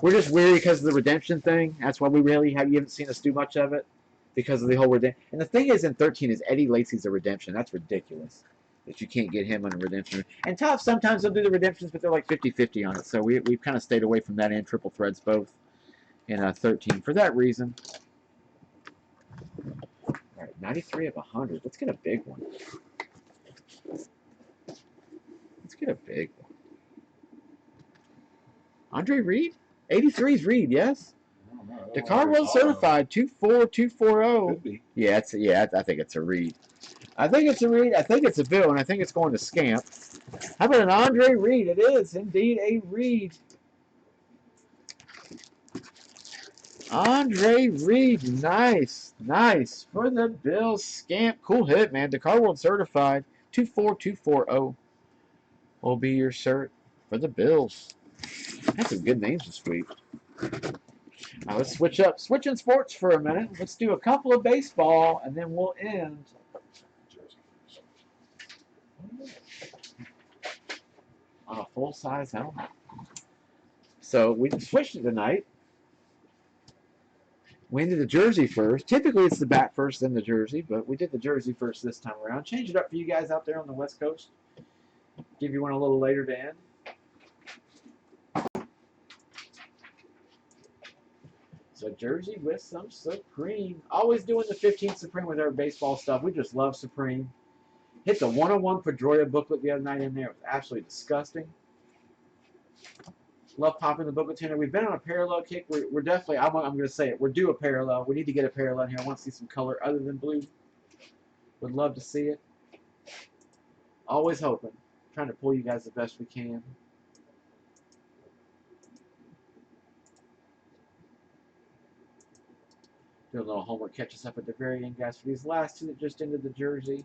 We're just weary because of the redemption thing. That's why you haven't seen us do much of it because of the whole redemption. And the thing is, in 13 is Eddie Lacy's a redemption. That's ridiculous that you can't get him on a redemption. And Top, sometimes they'll do the redemptions, but they're like 50-50 on it. So we've kind of stayed away from that and triple threads both in 13 for that reason. All right, 93 of 100. Let's get a big one. Get a big one. Andre Reed? 83's Reed, yes? I don't know. Dakar World Certified, 24240. Could be. Yeah, I think it's a Reed. I think it's a Reed. I think it's a Bill, and I think it's going to Scamp. How about an Andre Reed? It is indeed a Reed. Andre Reed, nice, nice for the Bills. Scamp, cool hit, man. Dakar World Certified, 24240 will be your cert for the Bills. That's some good names this week. Now let's switch up, switching sports for a minute. Let's do a couple of baseball, and then we'll end. On a full-size helmet. So we switched it tonight. We ended the jersey first. Typically it's the bat first, then the jersey, but we did the jersey first this time around. Change it up for you guys out there on the West Coast. Give you one a little later to end. So jersey with some Supreme. Always doing the 15 Supreme with our baseball stuff. We just love Supreme. Hit the 101 Pedroia booklet the other night in there. It was absolutely disgusting. Love popping the booklet in there. We've been on a parallel kick. We're definitely, I'm going to say it, we're due a parallel. We need to get a parallel in here. I want to see some color other than blue. Would love to see it. Always hoping. Trying to pull you guys the best we can. Do a little homework, catch us up at the very end, guys, for these last two that just ended the jersey.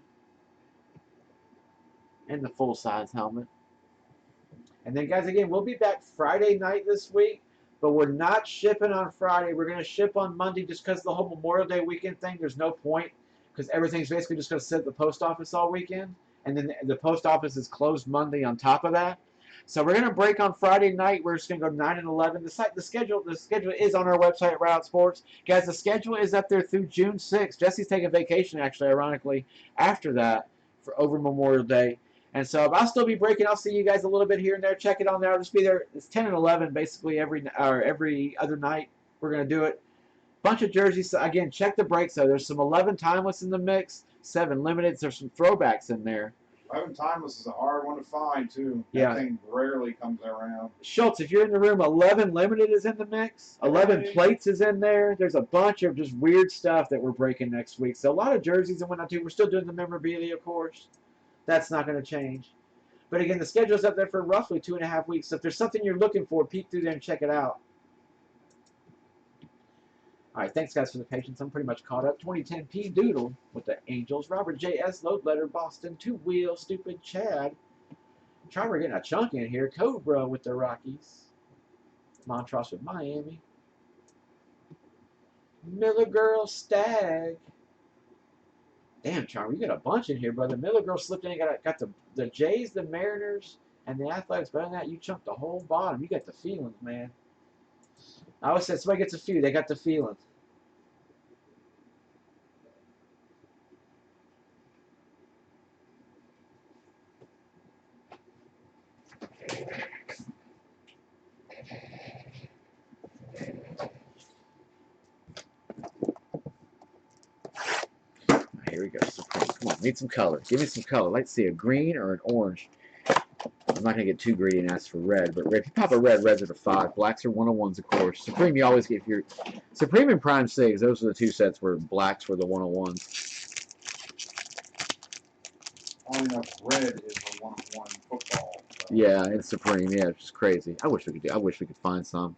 And the full-size helmet. And then, guys, again, we'll be back Friday night this week, but we're not shipping on Friday. We're going to ship on Monday just because of the whole Memorial Day weekend thing. There's no point because everything's basically just going to sit at the post office all weekend. And then the post office is closed Monday on top of that. So we're going to break on Friday night. We're just going to go 9 and 11. The schedule is on our website at Rideout Sports. Guys, the schedule is up there through June 6th. Jesse's taking vacation, actually, ironically, after that for over Memorial Day. And so I'll still be breaking. I'll see you guys a little bit here and there. Check it on there. I'll just be there. It's 10 and 11 basically every other night. We're going to do it. Bunch of jerseys. So again, check the breaks though. There's some 11 timeless in the mix, 7 limiteds. There's some throwbacks in there. 11 timeless is a hard one to find too. Yeah. That thing rarely comes around. Schultz, if you're in the room, 11 limited is in the mix. 11 plates is in there. There's a bunch of just weird stuff that we're breaking next week. So a lot of jerseys and whatnot too. We're still doing the memorabilia, of course. That's not going to change. But again, the schedule's up there for roughly 2.5 weeks. So if there's something you're looking for, peek through there and check it out. All right, thanks, guys, for the patience. I'm pretty much caught up. 2010 P. Doodle with the Angels. Robert J.S. Load Letter, Boston. Two Wheel, Stupid Chad. Charmer getting a chunk in here. Cobra with the Rockies. Montross with Miami. Miller Girl Stag. Damn, Charmer, you got a bunch in here, brother. Miller Girl slipped in. Got the Jays, the Mariners, and the Athletics. Better than that, you chunked the whole bottom. You got the feelings, man. I always said somebody gets a few. They got the feelings. Here we go. Come on, need some color. Give me some color. Let's see, a green or an orange. I'm not going to get too greedy and ask for red, but red, if you pop a red, reds are 5. Blacks are 101s, of course. Supreme, you always get, if you're Supreme and Prime 6, those are the two sets where blacks were the 101s. Only enough red is a 101 football. So. Yeah, it's Supreme. Yeah, it's just crazy. I wish we could find some.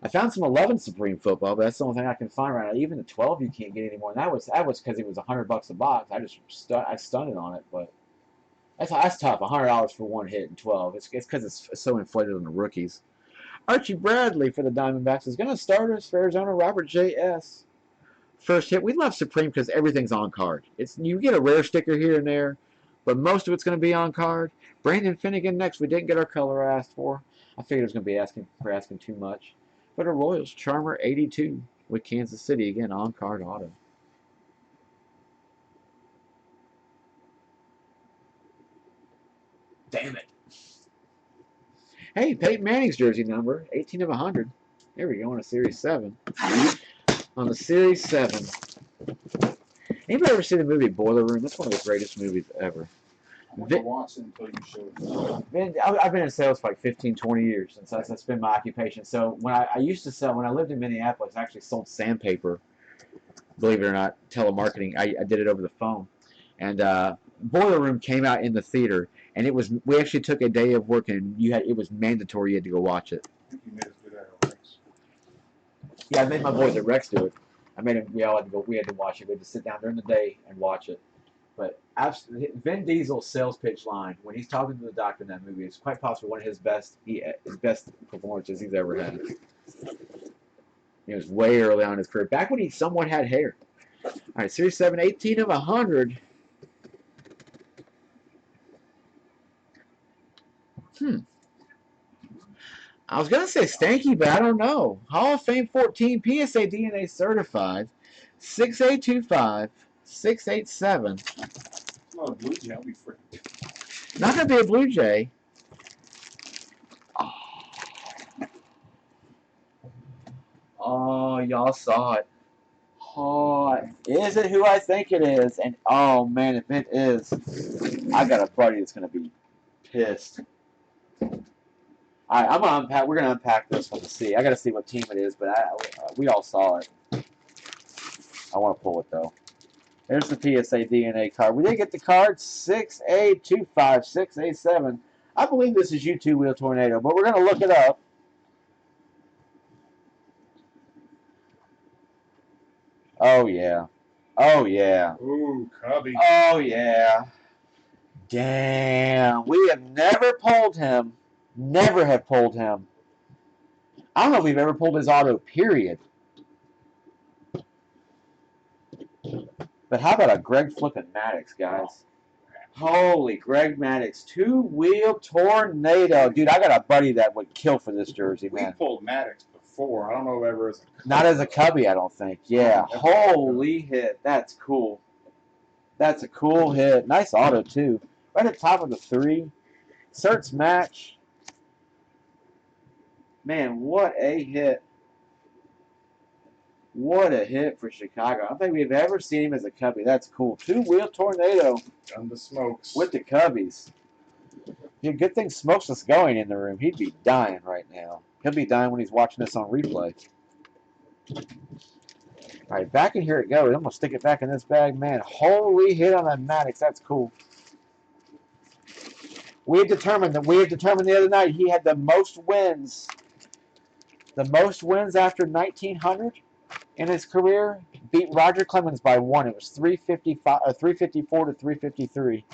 I found some 11 Supreme football, but that's the only thing I can find right now. Even the 12 you can't get anymore. And that was because it was $100 a box. I stunned on it, but that's tough. $100 for one hit in 12. It's because it's so inflated on the rookies. Archie Bradley for the Diamondbacks is going to start us for Arizona. Robert J.S. First hit. We love Supreme because everything's on card. You get a rare sticker here and there, but most of it's going to be on card. Brandon Finnegan next. We didn't get our color I asked for. I figured it was going to be asking too much. But a Royals Charmer 82 with Kansas City again on card auto. Damn it. Hey, Peyton Manning's jersey number, 18 of 100. There we go on a Series 7. On the Series 7. Anybody ever see the movie Boiler Room? That's one of the greatest movies ever. I went to Watson until you showed me. Man, I've been in sales for like 15, 20 years, and so that's been my occupation. So when I used to sell, when I lived in Minneapolis, I actually sold sandpaper. Believe it or not, telemarketing. I did it over the phone, and Boiler Room came out in the theater, and it was we actually took a day of work, and it was mandatory you had to go watch it. I think you made us do that at Rex. Yeah, I made my boys at Rex do it. I made them. We all had to go. We had to watch it. We had to sit down during the day and watch it. But Vin Diesel's sales pitch line when he's talking to the doctor in that movie is quite possibly one of his best performances he's ever had. It was way early on in his career, back when he somewhat had hair. All right, Series 7, 18 of 100. I was going to say stanky, but I don't know. Hall of Fame 14, PSA DNA certified, 6825, 687. It's not a Blue Jay. I'll be freaking. Not going to be a Blue Jay. Oh, y'all saw it. Oh, is it who I think it is? And oh man, if it is, I got a buddy that's gonna be pissed. All right, I'm gonna unpack. We're gonna unpack this one to see. I gotta see what team it is, but we all saw it. I want to pull it though. There's the PSA DNA card. We did get the card 6825687. I believe this is U2 Wheel Tornado, but we're gonna look it up. Oh yeah. Oh yeah. Ooh, Cubby. Oh yeah. Damn. We have never pulled him. Never have pulled him. I don't know if we've ever pulled his auto, period. But how about a Greg flipping Maddox, guys? Holy Greg Maddox. 2-wheel tornado. Dude, I got a buddy that would kill for this jersey, We man. pulled Maddox before. I don't know ever as a Cubby. Not as a Cubby, I don't think. Yeah. Holy hit. That's cool. That's a cool hit. Nice auto, too. Right at the top of the 3. Certs match. Man, what a hit. What a hit for Chicago. I don't think we've ever seen him as a Cubby. That's cool. 2-wheel tornado Gun the smokes. with the Cubbies. Yeah, good thing Smokes is going in the room. He'd be dying right now. He'll be dying when he's watching this on replay. All right, back in here it goes. I'm going to stick it back in this bag. Man, holy hit on that Maddox. That's cool. We had determined the other night he had the most wins. The most wins after 1900 in his career. Beat Roger Clemens by 1. It was 354 to 353.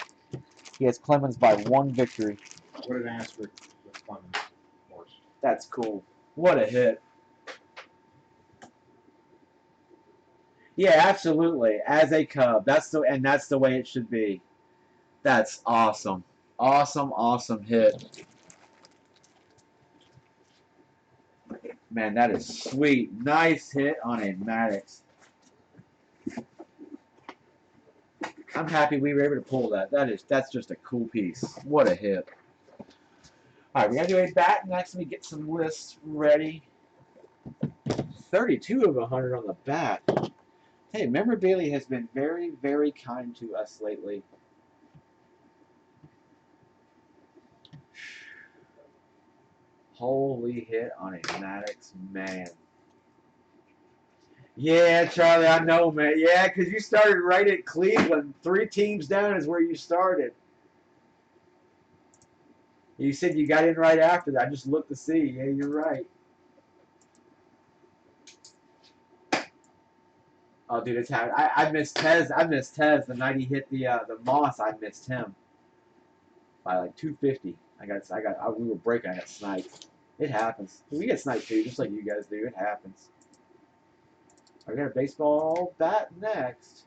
He has Clemens by 1 victory. What an asterisk with Clemens. That's cool. What a hit. Yeah, absolutely. As a Cub, that's the way it should be. That's awesome. Awesome, awesome hit. Man, that is sweet. Nice hit on a Maddox. I'm happy we were able to pull that. That's just a cool piece. What a hit. All right, we got to do a bat next. Let me get some lists ready. 32 of 100 on the bat. Hey, memorabilia has been very, very kind to us lately. Holy hit on a Maddox, man. Yeah, Charlie, I know, man. Yeah, because you started right at Cleveland. 3 teams down is where you started. You said you got in right after that. I just looked to see. Yeah, you're right. Oh, dude, it's happening. I missed Tez. I missed Tez the night he hit the Moss. I missed him by like 250. We were breaking. I got sniped. It happens. We get sniped too, just like you guys do. It happens. I got a baseball bat next.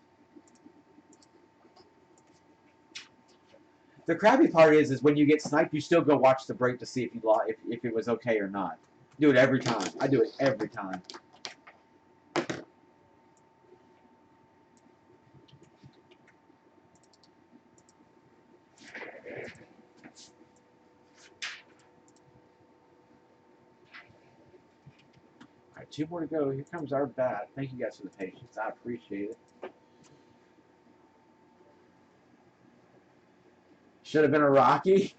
The crappy part is when you get sniped, you still go watch the break to see if it was okay or not. Do it every time. I do it every time. All right, 2 more to go. Here comes our bat. Thank you guys for the patience. I appreciate it. Should have been a Rocky.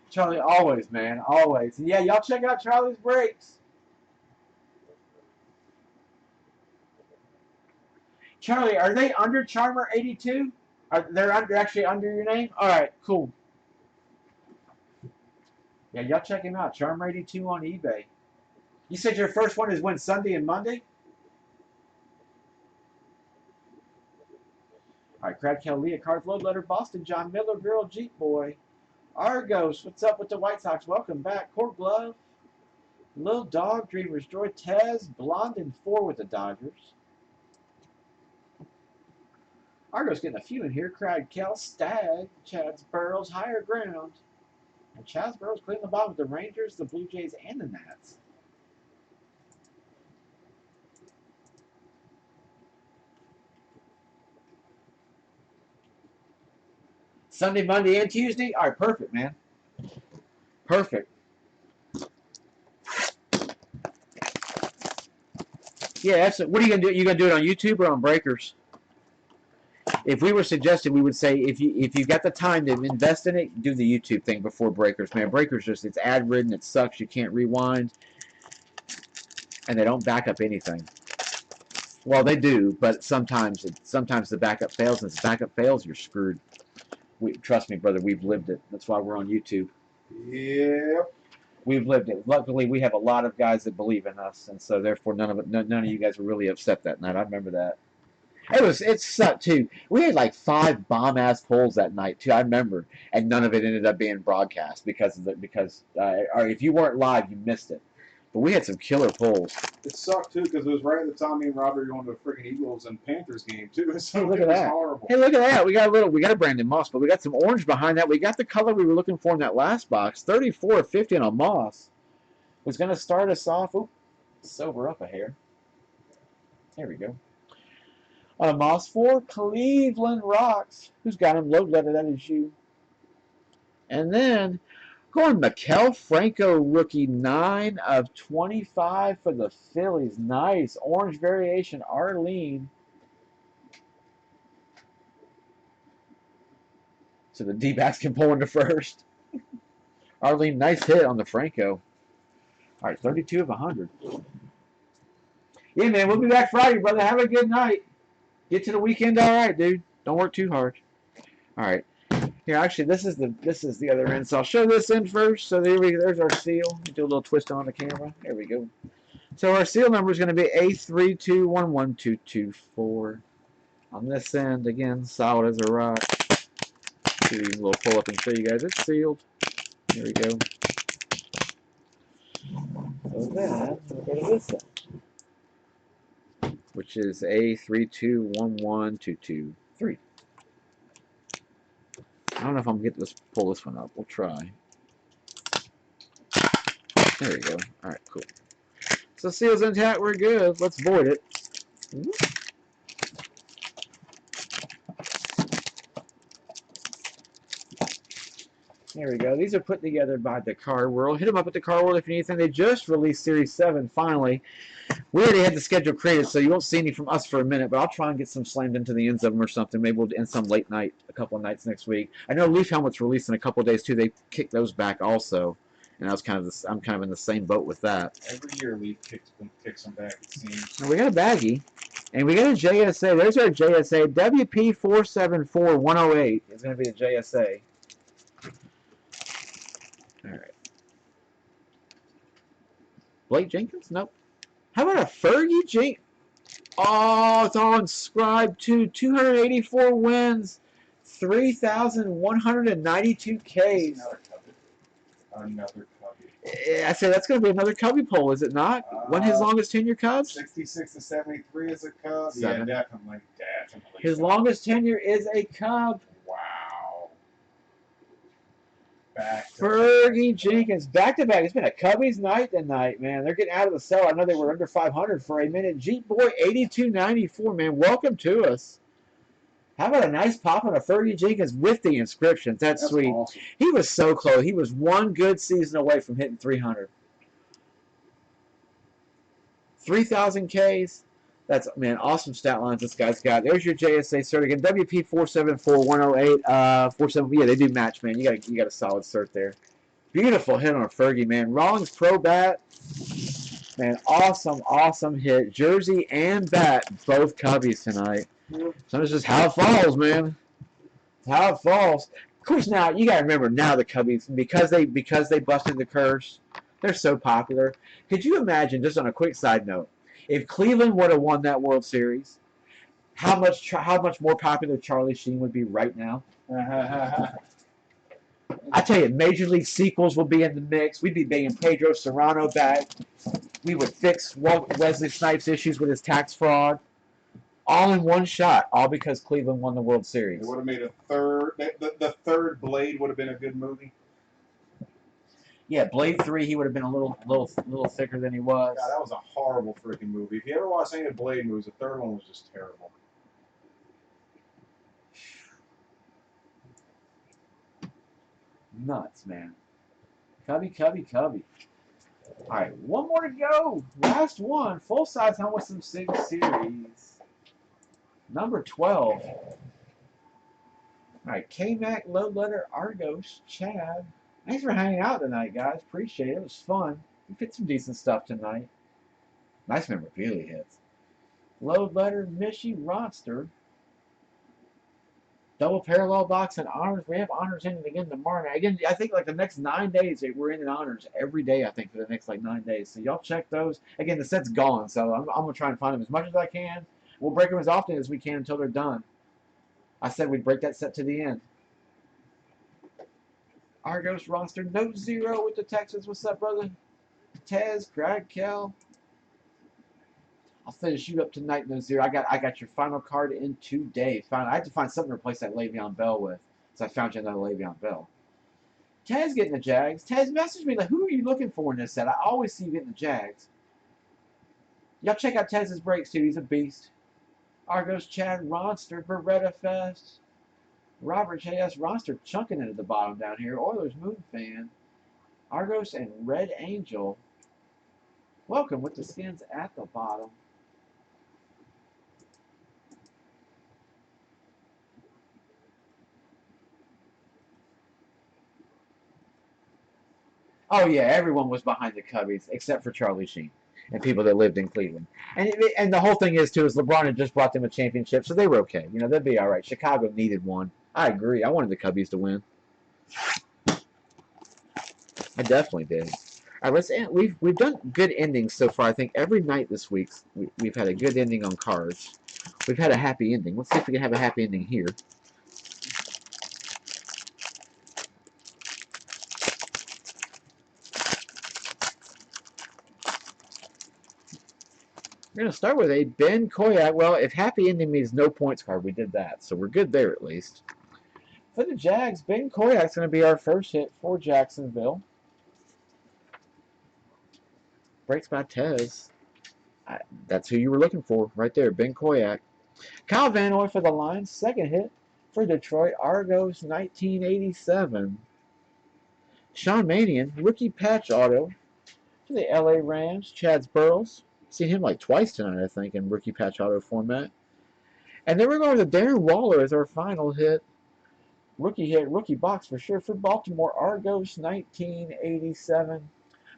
Charlie, always, man, always. And yeah, y'all check out Charlie's breaks. Charlie, are they under Charmer 82? They're actually under your name? All right, cool. Yeah, y'all check him out. Charmer 82 on eBay. You said your first one is when, Sunday and Monday? All right, Crab Cal Leah, Cards Load Letter, Boston, John Miller, Girl, Jeep Boy. Argos, what's up with the White Sox? Welcome back. Court Glove, Little Dog, Dreamers, Joy, Tez, Blonde, and 4 with the Dodgers. Argos getting a few in here. Crab Cal, Stag, Chad's Burrows, Higher Ground. And Chad's Burrows clearing the bottom with the Rangers, the Blue Jays, and the Nats. Sunday, Monday, and Tuesday? All right, perfect, man. Perfect. Yeah, that's it. What are you gonna do? You gonna do it on YouTube or on Breakers? If we were suggesting, we would say if you got the time to invest in it, do the YouTube thing before Breakers. Man, Breakers it's ad ridden, it sucks. You can't rewind, and they don't back up anything. Well, they do, but sometimes the backup fails, and if the backup fails, you're screwed. Trust me, brother, we've lived it. That's why we're on YouTube. Yep. We've lived it. Luckily, we have a lot of guys that believe in us, and so therefore none of you guys were really upset that night. I remember that. It sucked too. We had like 5 bomb ass polls that night too. I remember, and none of it ended up being broadcast because or if you weren't live, you missed it. But we had some killer polls. It sucked too because it was right at the time me and Robbie were going to a freaking Eagles and Panthers game too. So Hey, look it at was that. horrible. Hey, look at that. We got a Brandon Moss, but we got some orange behind that. We got the color we were looking for in that last box. 34/50 on a Moss. Was going to start us off. Oop, sober up a hair. There we go. On a Moss 4, Cleveland Rocks. Who's got him? Load letter, that is you. And then going Maikel Franco rookie 9/25 for the Phillies. Nice. Orange variation, Arlene. So the D-backs can pull into first. Arlene, nice hit on the Franco. All right, 32/100. Yeah, man, we'll be back Friday, brother. Have a good night. Get to the weekend all right, dude. Don't work too hard. All right. Here, actually, this is the other end. So I'll show this end first. So there's our seal. Do a little twist on the camera. There we go. So our seal number is going to be A3211224. On this end, again, solid as a rock. Do a little pull up and show you guys. It's sealed. Here we go. So then we'll go to this end, which is A3211223. I don't know if I'm going to pull this one up. We'll try. There we go. All right, cool. So seal's intact. We're good. Let's void it. There we go. These are put together by the Card World. Hit them up at the Card World if you need anything. They just released Series 7 finally. We already had the schedule created, so you won't see any from us for a minute, but I'll try and get some slammed into the ends of them or something. Maybe we'll end some late night, a couple of nights next week. I know Leaf Helmet's released in a couple of days too. They kicked those back also, and I'm kind of in the same boat with that. Every year Leaf kicks them back, it seems. Now we got a baggie, and we got a JSA. There's our JSA. WP474108 is going to be the JSA. All right. Blake Jenkins? Nope. How about a Fergie Jenkins? Oh, it's all inscribed too. 284 wins, 3,192 Ks. Another Cubby. Yeah, I said that's going to be another Cubby poll, is it not? When his longest tenure Cubs? 66 to 73 is a Cub. 7. Yeah, definitely. His longest tenure is a Cub. Wow. Back to Fergie Jenkins, back to back. It's been a Cubbies night tonight, man. They're getting out of the cell. I know they were under 500 for a minute. Jeep Boy 8294, man. Welcome to us. How about a nice pop on a Fergie Jenkins with the inscriptions? That's sweet. Awesome. He was so close. He was one good season away from hitting 300. 3,000 Ks. That's, man, awesome stat lines this guy's got. There's your JSA cert again. WP474108, 47. Yeah, they do match, man. You got a solid cert there. Beautiful hit on a Fergie, man. Rawlings Pro Bat. Man, awesome hit. Jersey and bat, both Cubbies tonight. So it's just how it falls, man. How it falls. Of course, now you got to remember now the Cubbies, because they busted the curse, they're so popular. Could you imagine, just on a quick side note, if Cleveland would have won that World Series, how much more popular Charlie Sheen would be right now? I tell you, Major League sequels will be in the mix. We'd be bringing Pedro Serrano back. We would fix Wesley Snipes' issues with his tax fraud, all in one shot, all because Cleveland won the World Series. It would have made a third. The third Blade would have been a good movie. Yeah, Blade 3, he would have been a little thicker than he was. God, that was a horrible freaking movie. If you ever watched any of the Blade movies, the third one was just terrible. Nuts, man. Cubby. All right, one more to go. Last one. Full-size helmet from Sig Series. Number 12. All right, K-Mac, Load Letter, Argos, Chad. Thanks for hanging out tonight, guys. Appreciate it. It was fun. We fit some decent stuff tonight. Nice memorabilia hits. Load Letter, Mishy, Ronster. Double parallel box and honors. We have honors in it again tomorrow night. Again, I think like the next 9 days, we're in honors every day, I think, for the next like 9 days. So y'all check those. Again, the set's gone, so I'm going to try and find them as much as I can. We'll break them as often as we can until they're done. I said we'd break that set to the end. Argos roster, Note 0 with the Texans. What's up, brother? Tez, Craig, Kel. I'll finish you up tonight, Note 0. I got your final card in today. I had to find something to replace that Le'Veon Bell with, so I found you another Le'Veon Bell. Tez getting the Jags. Tez messaged me like, who are you looking for in this set? I always see you getting the Jags. Y'all check out Tez's breaks too. He's a beast. Argos, Chad, Ronster, Beretta Fest. Robert J.S. Ronster chunking it at the bottom down here. Oilers Moon Fan. Argos and Red Angel. Welcome with the skins at the bottom. Oh yeah, everyone was behind the Cubbies except for Charlie Sheen and people that lived in Cleveland. And the whole thing is too is LeBron had just brought them a championship, so they were okay. You know, they'd be all right. Chicago needed one. I agree. I wanted the Cubbies to win. I definitely did. All right, let's end. We've done good endings so far. I think every night this week we've had a good ending on cards. We've had a happy ending. Let's see if we can have a happy ending here. We're going to start with a Ben Koyak. Well, if happy ending means no points card, we did that. So we're good there at least. For the Jags, Ben Koyak's going to be our first hit for Jacksonville. Breaks by Tez. That's who you were looking for right there, Ben Koyak. Kyle Van Noy for the Lions. Second hit for Detroit. Argos 1987. Sean Manion, rookie patch auto for the LA Rams. Chad's Burles. Seen him like twice tonight, I think, in rookie patch auto format. And then we're going to Darren Waller as our final hit. Rookie box for sure for Baltimore. Argos 1987.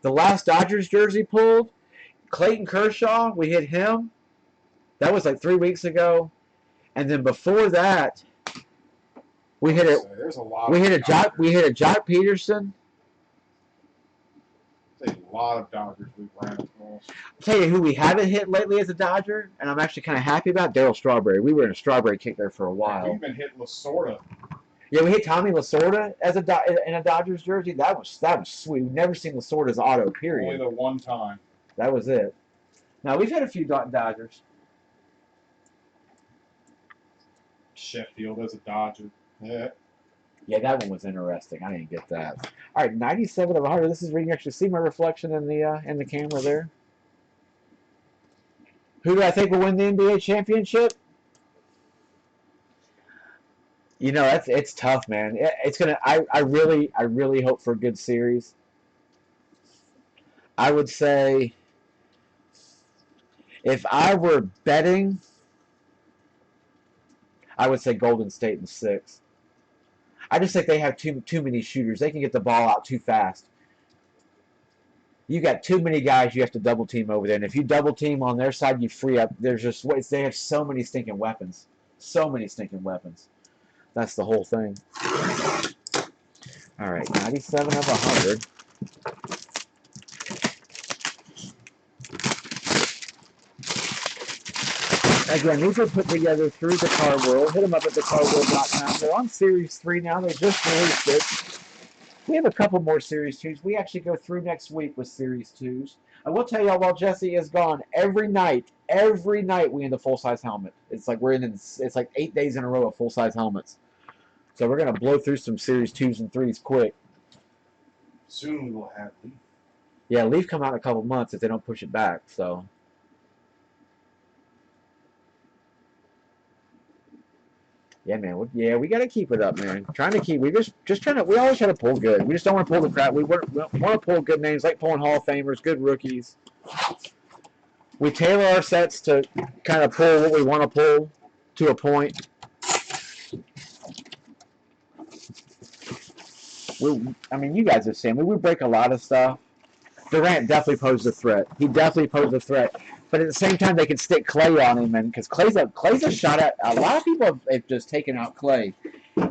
The last Dodgers jersey pulled, Clayton Kershaw, we hit him. That was like 3 weeks ago. And then before that, we hit a Jock Peterson. A lot of Dodgers we've ran across. I'll tell you who we haven't hit lately as a Dodger, and I'm actually kind of happy about Darryl Strawberry. We were in a Strawberry kick there for a while. We've been hitting Lasorda. Yeah, we hit Tommy Lasorda as in a Dodgers jersey. That was sweet. We've never seen Lasorda's auto, period. Only the one time. That was it. Now, we've had a few Dodgers. Sheffield as a Dodger. Yeah. Yeah, that one was interesting. I didn't get that. All right, 97 of 100. This is where you can actually see my reflection in the camera there. Who do I think will win the NBA championship? You know, it's tough, man. It's gonna. I really hope for a good series. I would say, If I were betting, I would say Golden State in 6. I just think they have too many shooters. They can get the ball out too fast. You got too many guys you have to double team over there, and if you double team on their side, you free up. There's just ways. They have so many stinking weapons. So many stinking weapons. That's the whole thing. All right, 97 of 100. Again, these are put together through the Car World. Hit them up at thecarworld.com. They're on Series 3 now. They just released it. We have a couple more Series 2s. We actually go through next week with Series 2s. I will tell y'all, while Jesse is gone, every night we end a full-size helmet. It's like it's like 8 days in a row of full-size helmets. So we're going to blow through some Series 2s and 3s quick. Soon we will have Leaf. Yeah, Leaf come out in a couple months if they don't push it back. So. Yeah, man. Yeah, we got to keep it up, man. Trying to keep. We just trying to. We always try to pull good. We just don't want to pull the crap. We want to pull good names, like pulling Hall of Famers, good rookies. We tailor our sets to kind of pull what we want to pull to a point. I mean, you guys have seen. We break a lot of stuff. Durant definitely posed a threat. He definitely posed a threat. But at the same time, they can stick Clay on him, and because Clay's a shot at. A lot of people have just taken out Clay,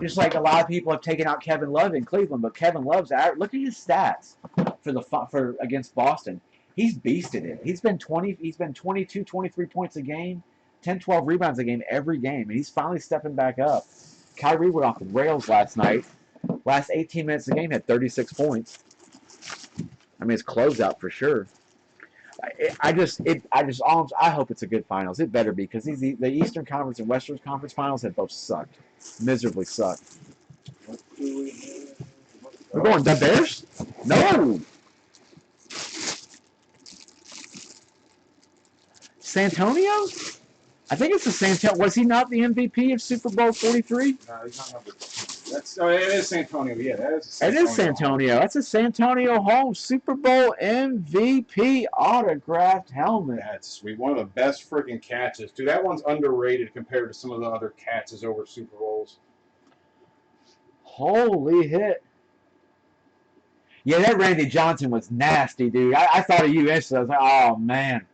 just like a lot of people have taken out Kevin Love in Cleveland. But Kevin Love's look at his stats for against Boston. He's beasted it. He's been 22, 23 points a game, 10, 12 rebounds a game every game, and he's finally stepping back up. Kyrie went off the rails last night. Last 18 minutes of the game had 36 points. I mean, it's closeout for sure. I hope it's a good finals. It better be, because the Eastern Conference and Western Conference finals have both sucked, miserably sucked. We're going the Bears? No. Santonio? I think it's the Santonio. Was he not the MVP of Super Bowl 43? No, he's not number. It is Santonio. Yeah, that is Santonio. It is Santonio. That's a Santonio Holmes Super Bowl MVP autographed helmet. That's sweet. One of the best freaking catches. Dude, that one's underrated compared to some of the other catches over Super Bowls. Holy hit. Yeah, that Randy Johnson was nasty, dude. I thought of you instantly. I was like, oh, man.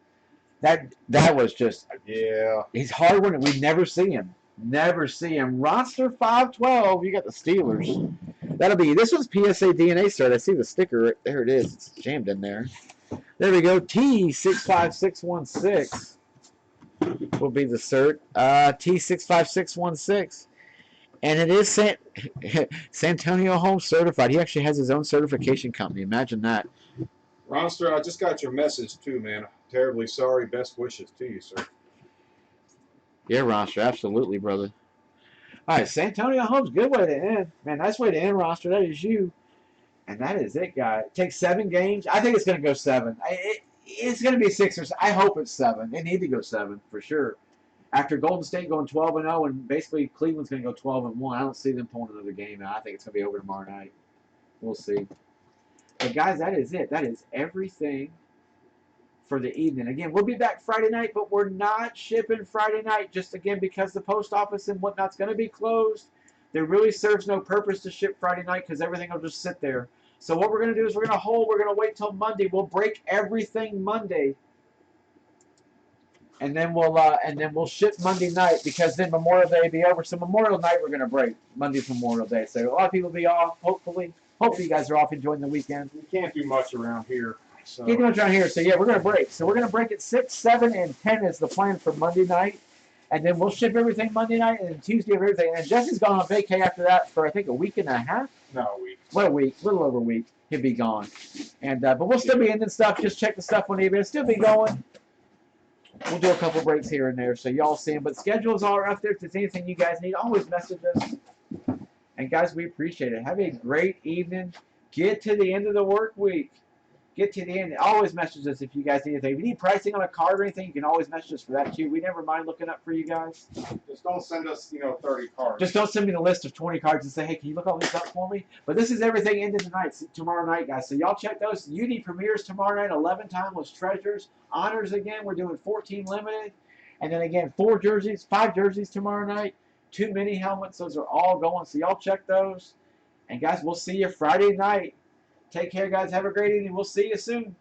That was just... Yeah. He's hard when we never see him. Never see him. Roster 512. You got the Steelers. This one's PSA DNA cert. I see the sticker. There it is. It's jammed in there. There we go. T65616 will be the cert. T65616. And it is Santonio Holmes certified. He actually has his own certification company. Imagine that. Ronster, I just got your message too, man. Terribly sorry. Best wishes to you, sir. Yeah, Roster. Absolutely, brother. All right, Santonio Holmes. Good way to end. Man, nice way to end, Roster. That is you. And that is it, guy. It takes 7 games. I think it's going to go 7. It's going to be 6 or 7. I hope it's 7. They need to go 7 for sure. After Golden State going 12-0, and basically Cleveland's going to go 12-1, I don't see them pulling another game out. I think it's going to be over tomorrow night. We'll see. But, guys, that is it. That is everything for the evening. Again, we'll be back Friday night, but we're not shipping Friday night just, again, because the post office and whatnot's going to be closed. There really serves no purpose to ship Friday night because everything will just sit there. So what we're going to do is we're going to wait till Monday. We'll break everything Monday. And then we'll ship Monday night, because then Memorial Day will be over. So Memorial night we're going to break. Monday's Memorial Day. So a lot of people will be off, hopefully. Hopefully you guys are off enjoying the weekend. We can't do much around here. So. Can't do much around here. So yeah, we're going to break. So we're going to break at 6, 7, and 10 is the plan for Monday night. And then we'll ship everything Monday night, and then Tuesday everything. And Jesse's gone on vacay after that for, I think, a week and a half. No, a week. What a week. A little over a week. He'll be gone. And but we'll still be ending stuff. Just check the stuff on eBay. It'll still be going. We'll do a couple breaks here and there, so y'all see them. But schedules are up there. If there's anything you guys need, always message us. And guys, we appreciate it. Have a great evening. Get to the end of the work week. get to the end. Always message us if you guys need anything. If you need pricing on a card or anything, you can always message us for that too. We never mind looking up for you guys. Just don't send us, 30 cards. Just don't send me the list of 20 cards and say, hey, can you look all these up for me? But this is everything into tonight, tomorrow night, guys. So y'all check those. UD premieres tomorrow night, 11 timeless treasures. Honors again. We're doing 14 limited. And then again, 5 jerseys tomorrow night. 2 mini helmets. Those are all going. So y'all check those. And guys, we'll see you Friday night. Take care, guys. Have a great evening. We'll see you soon.